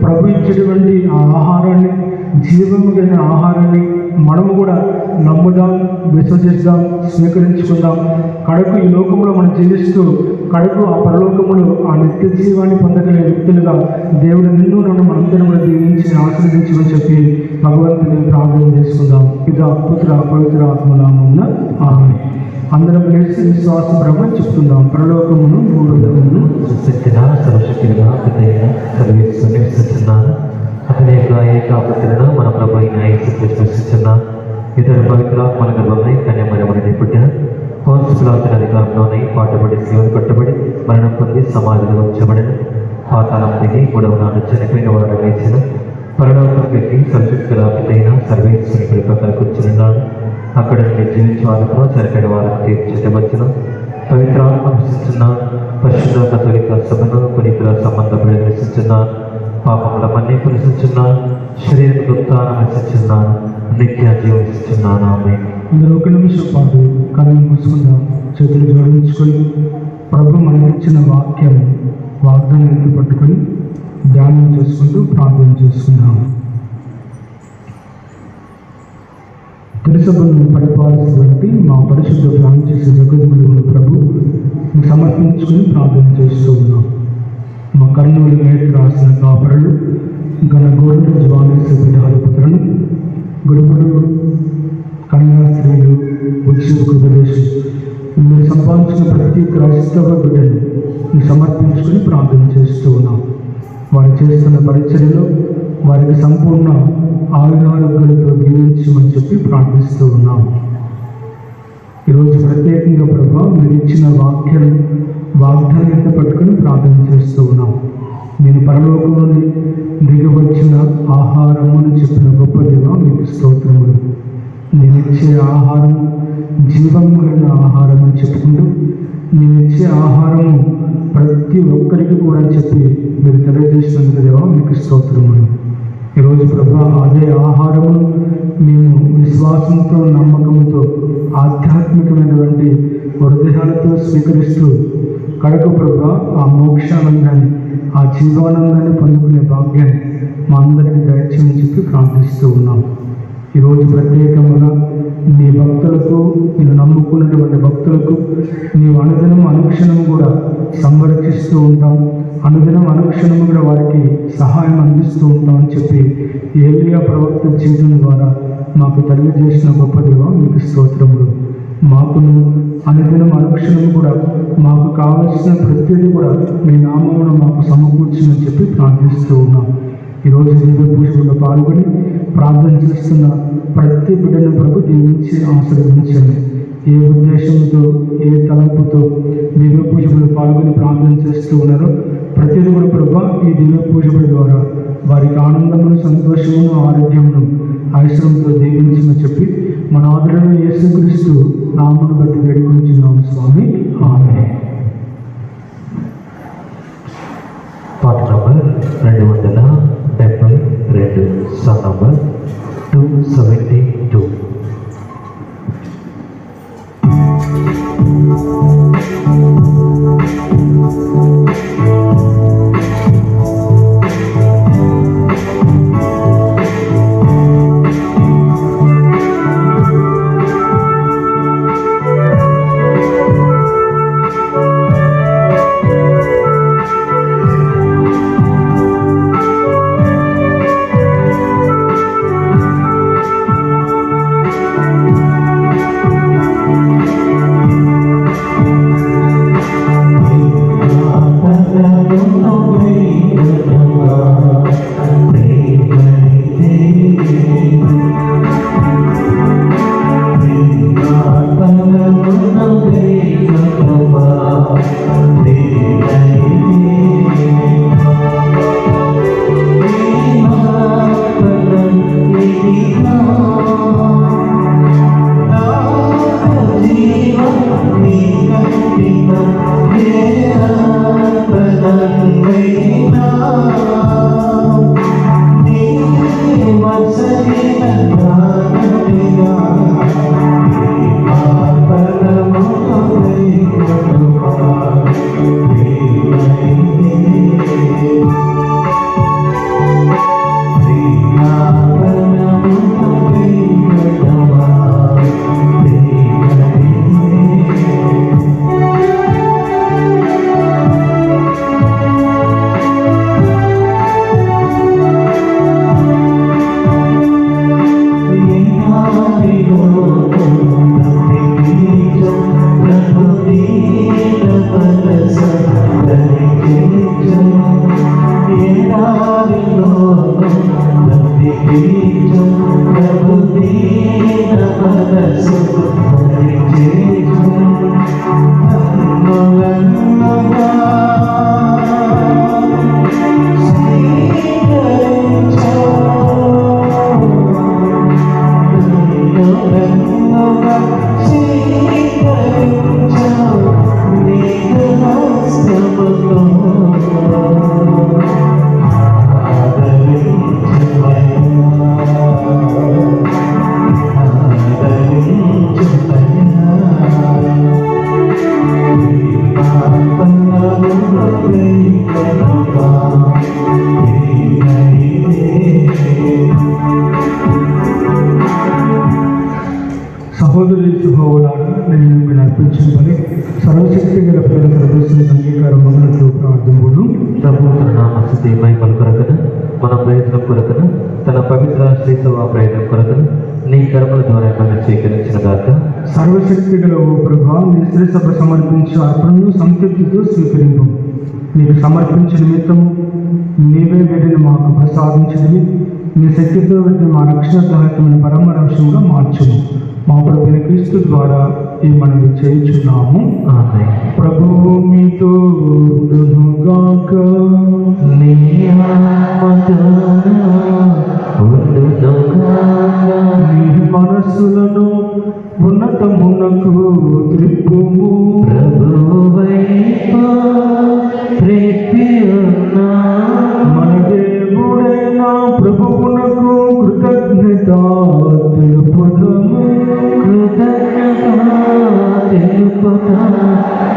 ప్రభు ఇచ్చేటువంటి ఆ ఆహారాన్ని, జీవము కలిగిన ఆహారాన్ని మనము కూడా నమ్ముదాం, విశ్వసిద్దాం, స్వీకరించుకుందాం. కడకు ఈ లోకంలో మనం జీవిస్తూ కడకు ఆ పరలోకములు ఆ నిత్య జీవాన్ని పొందగలిగే వ్యక్తులుగా దేవుడు నిన్ను నన్ను మనందరం కూడా దీవించి ఆశీర్వదించమని చెప్పి భగవంతుని ప్రార్థన చేసుకుందాం. పితా పుత్ర పవిత్ర ఆత్మనామమున ఆమేన్. అందరం లేచి విశ్వాస బ్రహ్మ చెప్తున్నాం. పరలోకమును భూలోకమును సృష్టించిన సర్వశక్తిగా పితైన సర్వేశ్వరుని విశ్వసిస్తున్నాను. అతని యొక్క ఏకాపుత్రుడు మన ప్రభు అయిన యేసుక్రీస్తుని విశ్వసిస్తున్నాను. ఇతడు పవిత్రాత్మల గర్భమై కన్యమరియమని పుట్టిన పౌరుషులాతన అధికారంలోనే పాటుబడి శివుని కట్టుబడి మరణం పొంది సమాధిలో ఉంచబడిన పాతాళం దిగి 3వ నాడు చనిపోయిన వారు వేసిన పరలోకంకి సర్వశక్తుల పితైన సర్వేశ్వరుని ప్రకారం కూర్చున్నాడు. అక్కడ నుండి జీవించే వారితో చనిపోయిన వారిని తీర్చిదివచ్చిన పవిత్రాత్మ విశ్వసిస్తున్న పరిశుద్ధ కథోలిక సభను పునీతుల సంబంధపడి విశ్వసిస్తున్నాను. పాపముల మన్నింపు విశ్వసిస్తున్నాను. శరీరం గుప్తానం విశ్వసిస్తున్నాను. నిత్య జీవం విశ్వసిస్తున్నాను. ఆమేన్. అందరూ ఒక నిమిషం పాటు కళ్ళు మూసుకుందాం, చేతులు జోడించుకొని ప్రభు మనకిచ్చిన వాక్యం వాగ్దానం ఎత్తి పట్టుకొని ధ్యానం చేసుకుంటూ ప్రార్థన చేసుకుందాం. తిరుసభను పరిపాలిస్తున్నటువంటి మా పరిశుద్ధ ఫ్రాంచిస్ జగద్గురువును ప్రభు సమర్పించుకుని ప్రార్థన చేస్తూ ఉన్నాం. మా కర్నూలు మేట రాసిన కాపరులు గణ గోరుడు జ్వాలేశ్వర పీఠాధిపతులను గురువులు కన్యాస్త్రీలు ఉద్యోగ ప్రదేశం మీరు సంపాదించిన ప్రతి క్రైస్తవ బిడ్డను సమర్పించుకుని ప్రార్థన చేస్తూ ఉన్నాం. వారు చేస్తున్న పరిచర్యలో వారికి సంపూర్ణ ఆయుధారోగ్యాలతో జీవించమని చెప్పి ప్రార్థిస్తూ ఉన్నాం. ఈరోజు ప్రత్యేకంగా ప్రభావ మీరు ఇచ్చిన వాగ్దానాన్ని పట్టుకొని ప్రార్థన చేస్తూ ఉన్నాం. నేను పరలోకం నుండి దిగి వచ్చిన ఆహారముని చెప్పిన గొప్ప దేవ మీకు స్తోత్రములు. నేను ఇచ్చే ఆహారము జీవము కలిగిన ఆహారం అని చెప్పుకుంటూ నేను ఇచ్చే ఆహారము ప్రతి ఒక్కరికి కూడా చెప్పి మీరు తెలియజేసినందుకు దేవా మీకు స్తోత్రములు. ఈరోజు ప్రభా అదే ఆహారమును మేము విశ్వాసంతో నమ్మకంతో ఆధ్యాత్మికమైనటువంటి హృదయాలతో స్వీకరిస్తూ కడకు ప్రభా ఆ మోక్షానందాన్ని ఆ జీవానందాన్ని పొందుకునే భాగ్యాన్ని మా అందరికీ దయచేయని చెప్పి ప్రార్థిస్తూ ఉన్నాం. ఈరోజు ప్రత్యేకంగా నీ భక్తులకు నేను నమ్ముకున్న ఉన్నటువంటి భక్తులకు నీవు అనుదినం అనుక్షణం కూడా సంరక్షిస్తూ ఉంటాం, అనుదినం అనుక్షణం కూడా వారికి సహాయం అందిస్తూ ఉంటాం అని చెప్పి ఏలియా ప్రవక్త జీవితం ద్వారా మాకు తెలియజేసిన గొప్ప దేవ మీకు స్తోత్రములు. మాకును అనుదినం అనుక్షణం కూడా మాకు కావలసిన ప్రతిదీ కూడా మీ నామమును మాకు సమకూర్చమని చెప్పి ప్రార్థిస్తూ ఉన్నాం. ఈరోజు దివ్య పూజలో పాల్గొని ప్రార్థన చేస్తున్న ప్రతి బిడ్డను ప్రభు దీవించి ఆశీర్వదించండి. ఏ ఉద్దేశంతో ఏ తలంపుతో దివ్య పూజలో పాల్గొని ప్రార్థన చేస్తూ ఉన్నారో ప్రతిదీ కూడా ప్రభు ఈ దివ్య పూజల ద్వారా వారికి ఆనందమును, సంతోషమును, ఆరోగ్యమును, ఐశ్వర్యంతో దీవించమని చెప్పి మన ఆదరణ యేసుక్రీస్తు నామమును బట్టి వేడుకొంచున్నాము స్వామి. ఆమేన్. పాట నంబర్ 272, సాంగ్ నంబర్ 272. సహోదరి శుభోలాగా నేను మీరు అర్పించిన పని సర్వశక్తి గల పిల్లల ప్రదర్శన అంగీకారం మొదలట్లు ప్రార్థనలు. ప్రభు తన నామస్తుతి మహిమల కొరకన, మన ప్రయత్నం కొరకన, తన పవిత్ర శ్రీసభ ప్రయత్నం కొరకన నీ కర్మల ద్వారా మనం స్వీకరించిన గాక. సర్వశక్తి గల ఓ ప్రభా, నీ శ్రీ సభ సమర్పించే అర్పణను సంతృప్తితో స్వీకరింపు. నీకు సమర్పించిన నిమిత్తము నీవే వీటిని మాకు ప్రసాదించినవి. నీ శక్తితో వీటిని మా రక్షణ సహాయకమైన పరమ రహస్యంగా మార్చుము. మా ప్రభువైన క్రీస్తు ద్వారా ఈ మనం చేయుచున్నాము. ఆమేన్. ప్రభువు మీతో ఉండునుగాక. నీ ఆత్మతోను ఉండునుగాక. నీ మనస్సులను ఉన్నతమునకు త్రిప్పుము. ప్రభువైపు త్రిప్పి ఉన్నాము. మన దేవుడైన ప్రభువునకు కృతజ్ఞత తెలుపుదము. కృతజ్ఞత తెలుపుట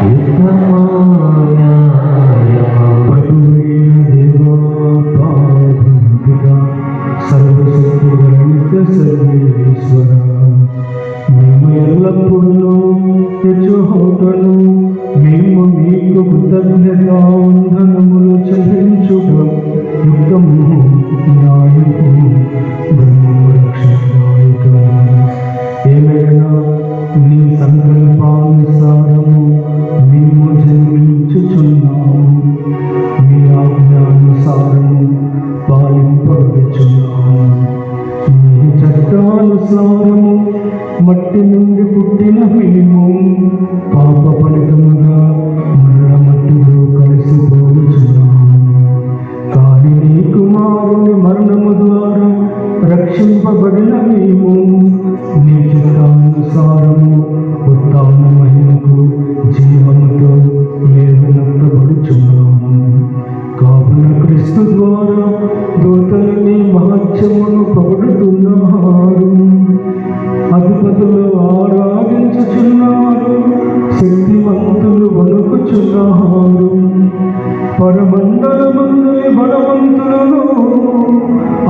యుద్ధము న్యాయము. ప్రభువైన దేవా, పావనుడా, సర్వశక్తి గల నిత్య సర్వేశ్వర, మేము ఎల్లప్పుడూ నీ సంకల్పానుసారము మేము జన్మించుచున్నాము. నీ ఆజ్ఞానుసారము పాలింపబడుచున్నాము. నీ చట్టానుసారము మట్టి నుండి పుట్టిన మేము పాప ఫలితముగా మరణ మట్టిలో కలిసిపోవచ్చున్నాము. కానీ నీ కుమారుని మరణము ద్వారా రక్షింపబడిన మేము నీ చిత్తానుసారము ఉత్తాన మహిమకు జీవముతో లేవనెత్తబడుచున్నాము. కావున క్రీస్తు ద్వారా దూతలు నీ మహత్యమును పొగడుతున్నారు, అధిపతులు ఆరాధించుచున్నారు, శక్తివంతులు వణుకుచున్నారు. పరమండలమందుని బలవంతులను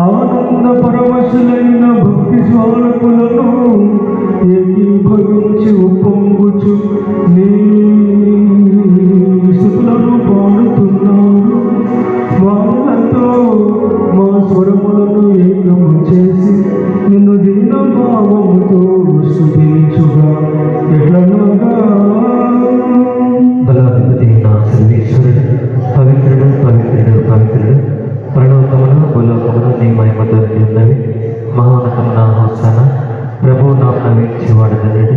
ఆనంద పరవశులైన భక్తి జ్వాలకులను ఏకీభవించి ఉప్పొంగుచు నీ స్తుతులను పాడుతున్నారు. వాళ్ళతో మా స్వరములను ఏకము చేసి నిన్ను దీన భావముతో స్తుతించుగా ఎట్లనగా బలాధిపతి నా సర్వేశ్వరుడు, పవిత్రుడు పవిత్రుడు పవిత్రుడు, పరలోకమును భూలోకమును నీ మహిమతో నిండి ఉన్నవి. మహోన్నతమున హోసన, ప్రభువు నామమున వేయించేవాడు ధన్యుడు.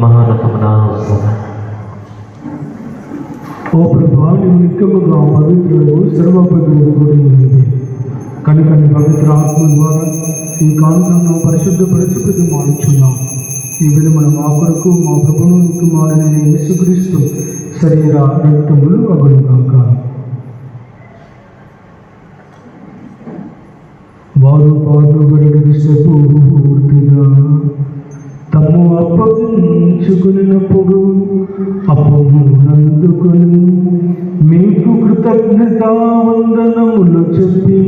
మహోన్నతమున హోసన. ఓ ప్రభా, నీవు నిత్యముగా పవిత్రుడు సర్వపవిత్రుడు కూడా ఉంది కనుక నీ పవిత్ర ఆత్మ ద్వారా ఈ కాంతంను పరిశుద్ధపరచుకుని మానుచున్నాం. ఈ విధమున మా కొరకు మా ప్రభువును కుమారుడైన యేసుక్రీస్తు శరీర రక్తములు అగులుగాక. వారు పాటుబడిస్తూ పూర్తిగా తమ్ము అప్పగించుకున్నప్పుడు అప్పమునందుకొని మీకు కృతజ్ఞతావందనములు చెప్పి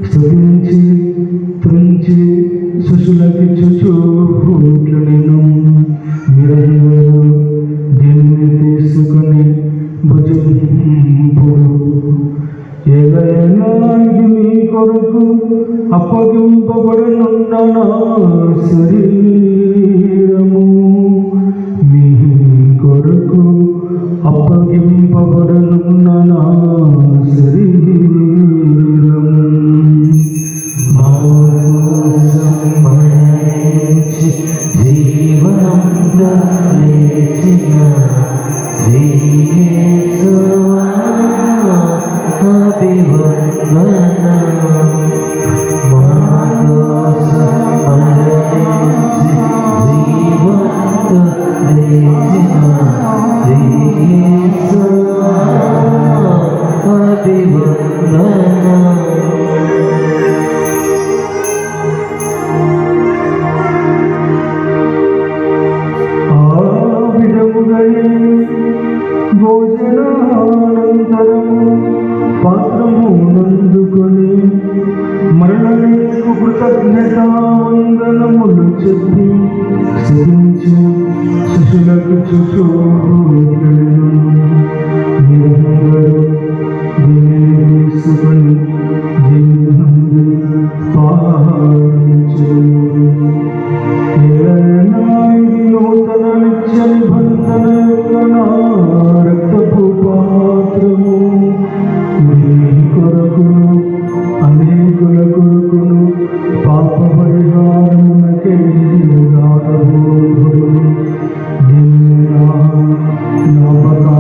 స్తుతించి త్రుంచి శిశులకిచ్చుచూట్లను మీరందరూ దీన్ని తీసుకొని భుజింపుడు. ఏదైనా ఇది మీ కొరకు అప్పగింపబడనున్న నా శరీరము, మీ కొరకు అప్పగింపబడనున్న నా శరీరము. జీవనంలో లేచిన భోజనానంతరము పాత్రము నందుకొని మరల నీకు కృతజ్ఞతావందనములు చెప్పి స్తుతించి శిశులకు చుట్టూట్లను మీరందరూ దీనిని తీసుకొని దీని నుండి పాలించండి. నూతన నిత్య నిబంధన యొక్క నా రక్తపు పాత్రము, మీ కొరకును అనేకుల కొరకును పాప పరిహారమునకై దారబోధుడు. దీన్ని నా జ్ఞాపకార్థము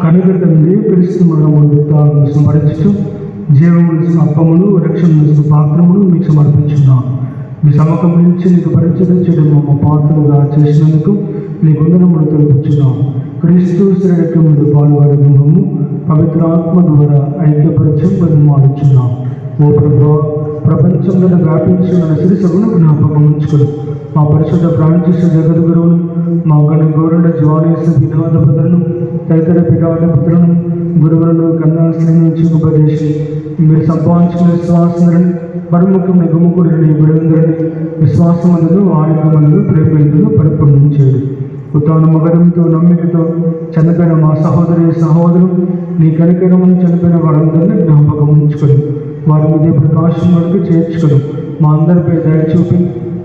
కనుగతండి క్రీస్తు మరణమును స్మరించుచు జీవములు అప్పములు రక్షణ పాత్రములు మీకు సమర్పించున్నాను. మీ సమ్మకం నుంచి నీకు పరిచయం చేయడం మా పాత్రగా చేసినందుకు నీ వందనములు తెలుపుచున్నాను. క్రీస్తు శ్రేణికి మీద పాల్గొనే గుణము పవిత్ర ఆత్మ ద్వారా ఐక్యపరిచయం బతిమాలుచున్నాం. ఓ ప్రభు, ప్రపంచంలో వ్యాపించిన సిరిసగును జ్ఞాపకం ఉంచుకుని మా పరిశుద్ధ ప్రాంతీయ జగద్గురువును, మా గణ గౌరవ జ్వానేశ వినోదపతులను, తదితర పిఠాధిపతులను, గురువులను కన్నాశ్రయించి ఉపదేశి మీరు సంపాదించుకున్న విశ్వాసందరిని పరముఖమైన గుమ్మకుడిని గురందరిని విశ్వాసమందులు ఆరోగ్యమందులు ప్రేమిందులు పరిపూర్ణం చేయడు. తాను మగడంతో నమ్మికతో చనిపోయిన మా సహోదరులు నీ కనికరమును చనిపోయిన వారందరినీ జ్ఞాపకం ఉంచుకొని వారి మీద ప్రకాశం వరకు చేర్చుకొని మా అందరిపై దయ చూపి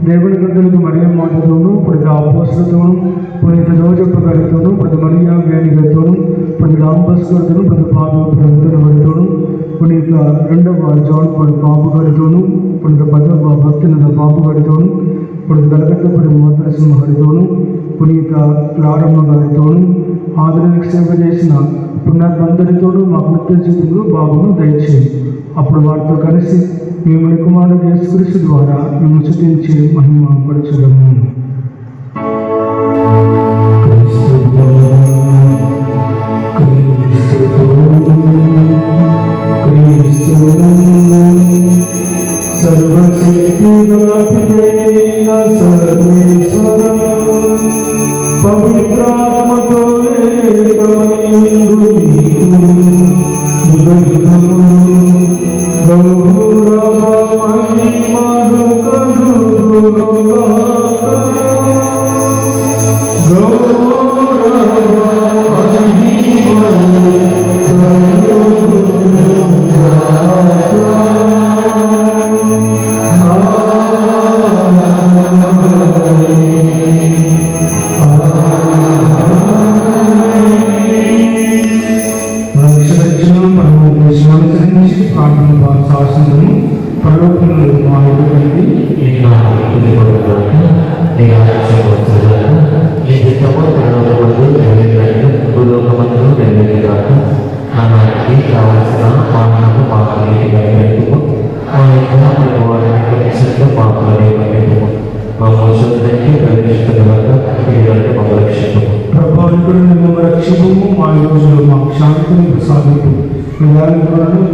దేవుని గంటలకు మరియ మాటతోనూ పుణిత అపోస్తులతోనూ పునీత జోజప్ప గారితోనూ పునీత మరియా వ్యాని గారితోనూ పునీత రాంబస్ గారితోనూ పునీత పాదోపురంతోనూ వారితోనూ పునీత రెండవ జాన్ బాబు గారితోనూ పునీత పదవ భక్తుల బాబు గారితోనూ పునీత గలగత్తపురి మోతరసింహ గారితోనూ పునీత క్లారమ్మ గారితోనూ ఆదరణకు సేవ చేసిన పుణ్యాత్మందరితోనూ మాకు నిత్య జీవితంలో భాగము దయచేయండి. అప్పుడు వారితో కలిసి మేము కుమారుడు యేసుక్రీస్తు ద్వారా మేము స్తుతించి మహిమ పరచుదము.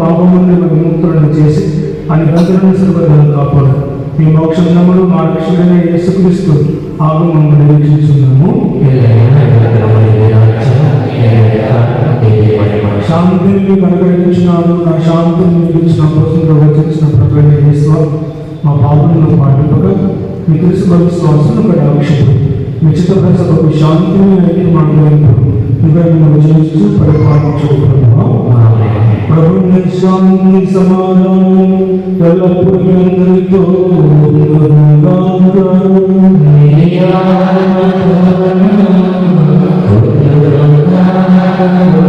పాపములను విముక్తులను చేసి అని గంతులను సులభంగా కాపాడు. మీ మోక్షములు మా రక్షకుడైన యేసుక్రీస్తు ఆగమము నిరీక్షిస్తున్నాము. శాంతిని మీకు అనుగ్రహించినాను, నా శాంతిని మీకు ఇచ్చిన కోసం ప్రవచించిన ప్రభువైన యేసు మా పాపములను పాటింపగా మీ క్రీస్తు విశ్వాసను కటాక్షించు. మీ చిత్తప్రసభకు శాంతిని అనుగ్రహింపు. ఇంకా మేము చేస్తూ పరిపాలించు ప్రభుని శాంతి సమాధానం ఎల్లప్పుడూ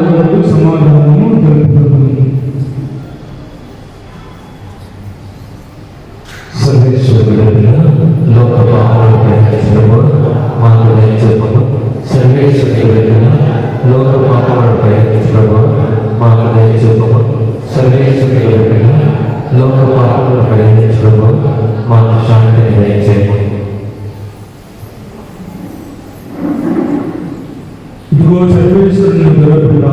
అందరితో సమాధానము తెలుపుతుంది. సర్వేశ్వరుడు లోక పాపాలపై మాకు దయచేయము. సర్వేశ్వరుడు లోక పాపాలపై మాకు దయచేయము. సర్వేశ్వరుడు లోక పాపాలపై మాకు శాంతిని దయచేయము. ఇదిగో సర్వేశ్వరుని గొర్రెపిల్ల,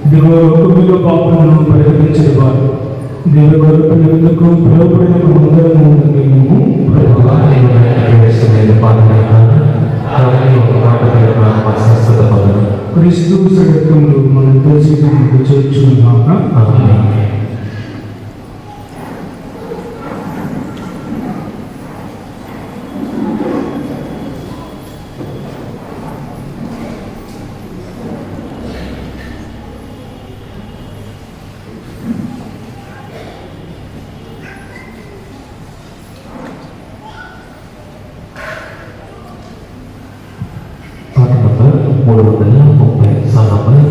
ఇదిగో లోకములో పాపములను పరిహరించేవారు. దేవ గొర్రెపిల్ల ఎందుకు పిలువబడిన అందరము క్రీస్తు సగత్వంలో మనం దర్శించడానికి చేర్చున్నాక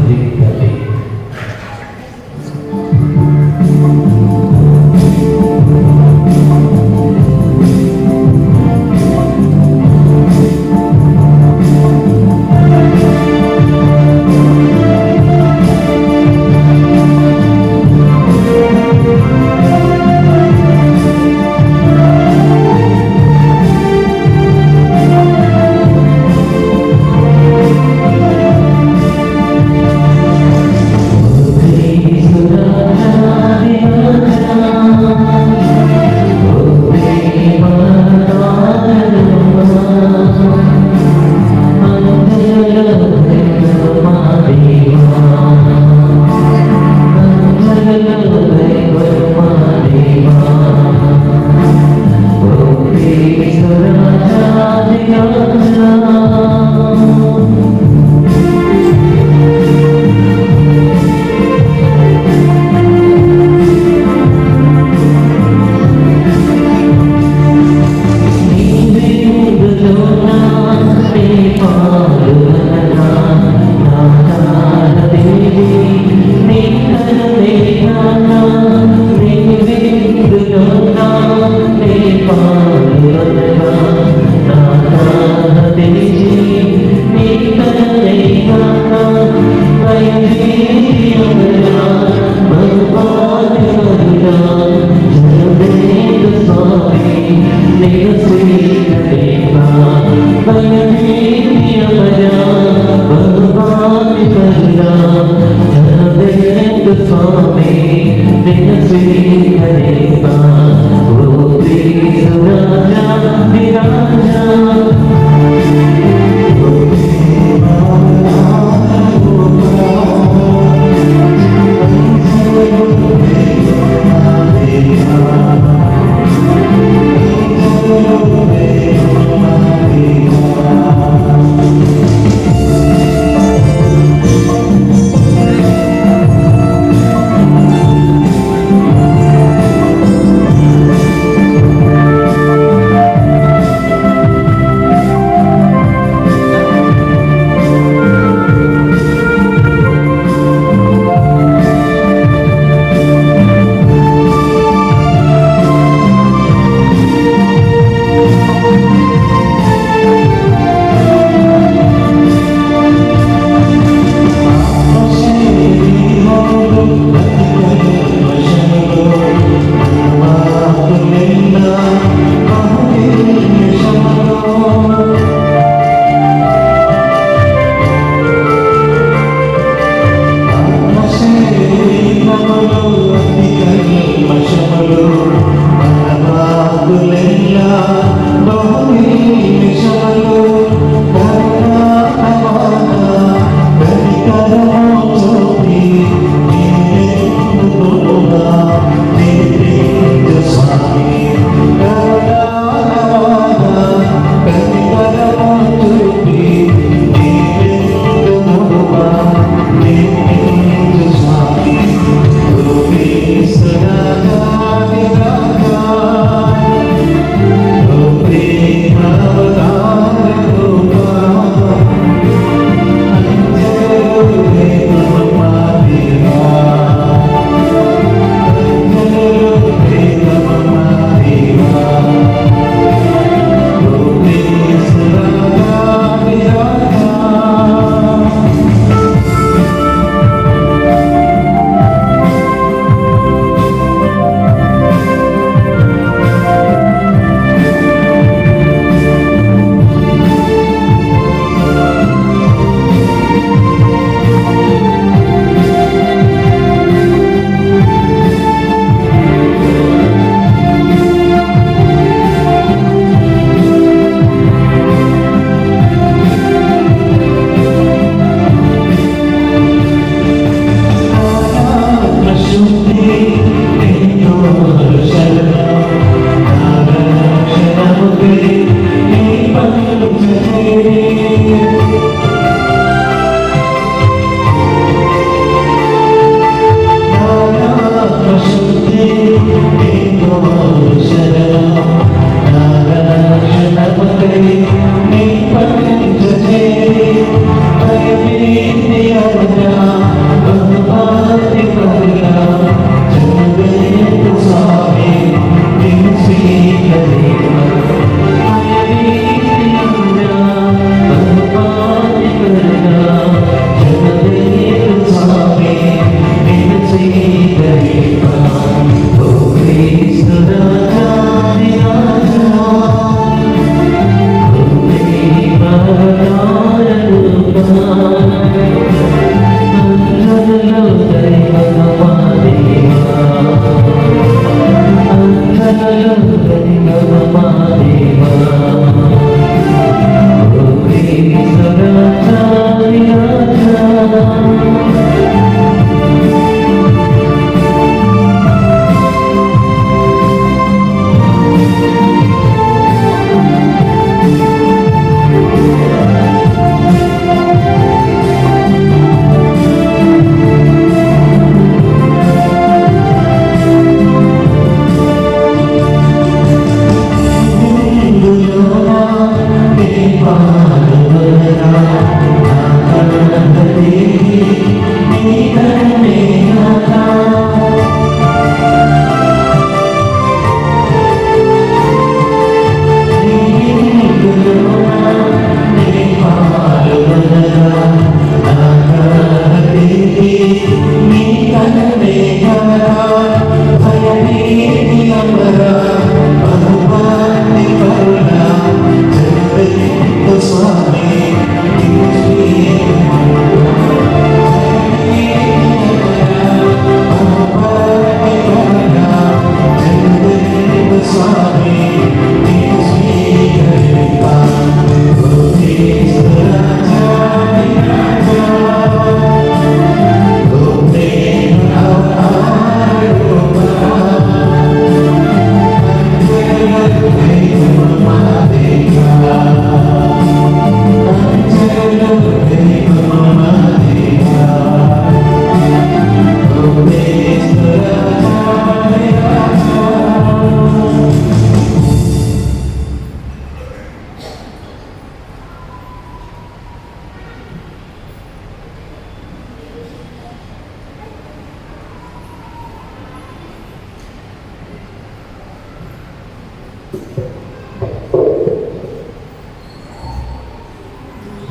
జీవించండి.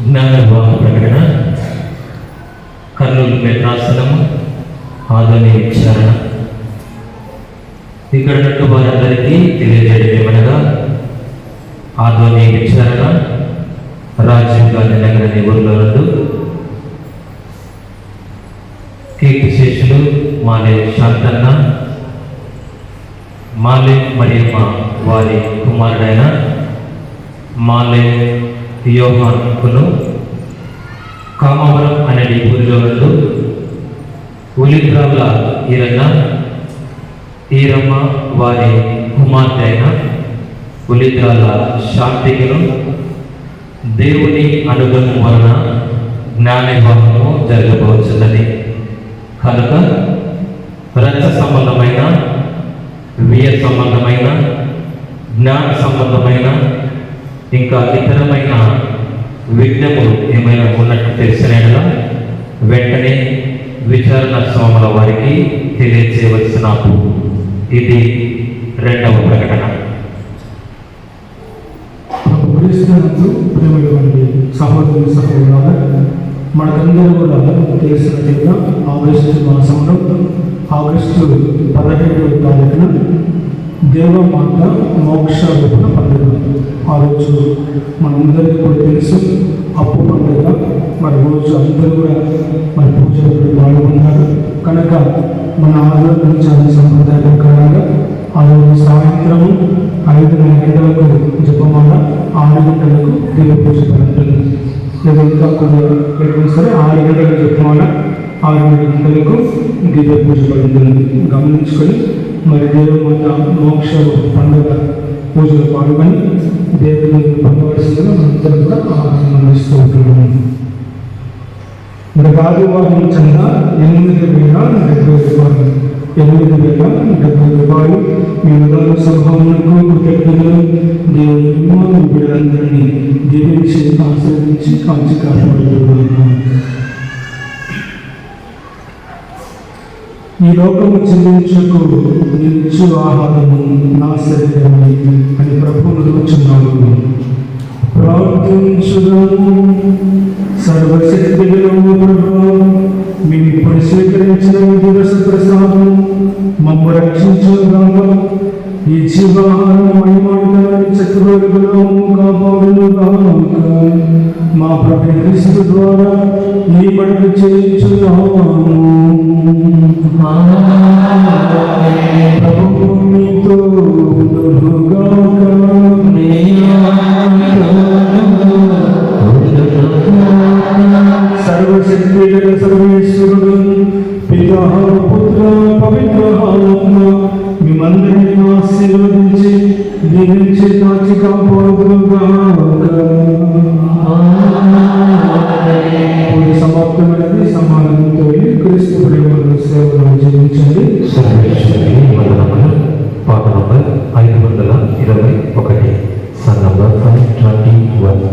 జ్ఞానవాహ ప్రకటన కర్నూలు మెట్రాసనము ఆధునిక విచారణ. ఇక్కడ ఉన్నట్టు వారందరికీ తెలియజేయడం ఏమనగా ఆధునిక విచారణ రాజీవ్ గాంధీ నగర ఊరిలో నందు కీర్తిశేషులు మాలే శాంతన్న, మాలే మరియమ్మ వారి కుమారుడైన మాలే యోహానును కామవరం అనే ఊరిలో నందు ఉలిద్రాల ఈరమ్మ వారి కుమార్తె అయిన ఉలిద్రాల శాంతికును దేవుని అనుగ్రహం వలన జ్ఞాన వివాహము జరగబోతున్నది కనుక రక్త సంబంధమైన, వ్యయ సంబంధమైన, జ్ఞాన సంబంధమైన ఇంకా ఇతరమైన విఘ్నములు ఏమైనా ఉన్నట్టు తెలిసిన వెంటనే విచారణ స్వాముల వారికి తెలియజేయవలసిన ఇది రెండవ ప్రకటన. క్రీస్తునందు ప్రేమటువంటి సహోదరుని సహోదరులారా, మనకందరూ కూడా తెలిసినట్టుగా ఆగస్టు మాసంలో ఆగస్టు 17వ తారీఖున దేవమాత మోక్ష రూపణ పండుగ. ఆ రోజు మనందరికీ కూడా తెలుసు అప్పు పండుగ. మరి రోజు అందరూ కూడా మరి పూజలు పాల్గొన్నారు కనుక మన ఆలోచించాలని సంప్రదాయ ప్రకారంగా ఆ రోజు సాయంత్రము 5 గంటలకు జపమాల, 6 గంటలకు దీప పూజ పడుతుంది. లేదా ఇంకా కొన్ని పెట్టినా సరే 6 గంటలకు జపమాల, 6 గంటలకు దీప పూజ పడుతుంది. గమనించుకొని మరి దేవమాత మోక్ష పండుగ పూజలు పాల్గొని దేవుని పొందవలసిందిగా మనందరం కూడా ఆనందిస్తూ ఉంటున్నాము. ఆదివారం చంద 8,070 రూపాయలు. 8,070 రూపాయలు. మీ ఉదాహరణ స్వభావములకు కృతజ్ఞతలు. దేవుని విమోచన బిడ్డలందరినీ దీవించి ఆశీర్వదించి కాల్చి కాపాడుతున్నాము. ఈ లోకము చెల్లించుకు నిచ్చు ఆహారము నా శరీరమే అని ప్రభువును కూర్చున్నాడు. ప్రార్థించుదాము. సర్వశక్తిగల ప్రభువా, మేము ఇప్పుడు స్వీకరించిన దివస ప్రసాదం మమ్ము రక్షించుగాక. ఈ జీవాహారం మహిమాంతరాన్ని చక్రవర్గులో కాపాడునుగాక. మా ప్రభు క్రీస్తు ద్వారా ఈ పనులు చేయించున్నాము. ప్రభువు మీతో ఉండుగాక. సర్వశక్తిగల సర్వేశ్వరుడు పితా పుత్ర పవిత్ర ఆత్మ మిమ్మల్ని ఆశీర్వదించి దీవించి కాచి కాపాడుగాక. సమాప్తమైనది. సమానంతో క్రీస్తు ప్రేమను సేవలు జీవించండి. పాట నంబర్ 521, సన్ నంబర్ 521.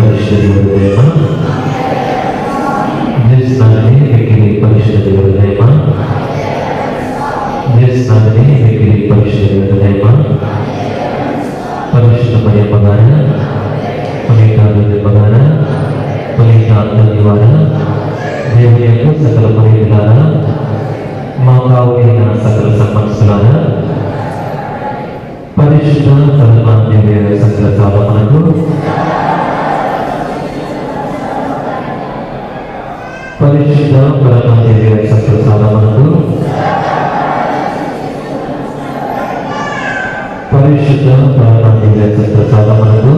పరిశుద్ధ దేవుడేమా, జ్యేష్ఠాన్ని మిగిలి పరిశుద్ధ దేవుడేమా, జ్యేష్ఠాన్ని మిగిలి పరిశుద్ధ దేవుడేమా, పరిశుద్ధ మరియమ్మగార, పునీత దేవుగార, పునీత అత్తయ్యవార, దేవుని యొక్క సకల పునీతులారా, మా కావులైన సకల సన్మనసులారా, పరిశుద్ధ పరమాత్మ సకల కాలమునకు పరిశుద్ధ పరమాత్మ సకల కాలమునకు పరిశుద్ధ పరమాత్మ సకల కాలమునకు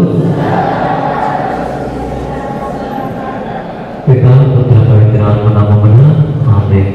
పితా పుత్ర పవిత్ర ఆత్మ నామమున ఆమేన్.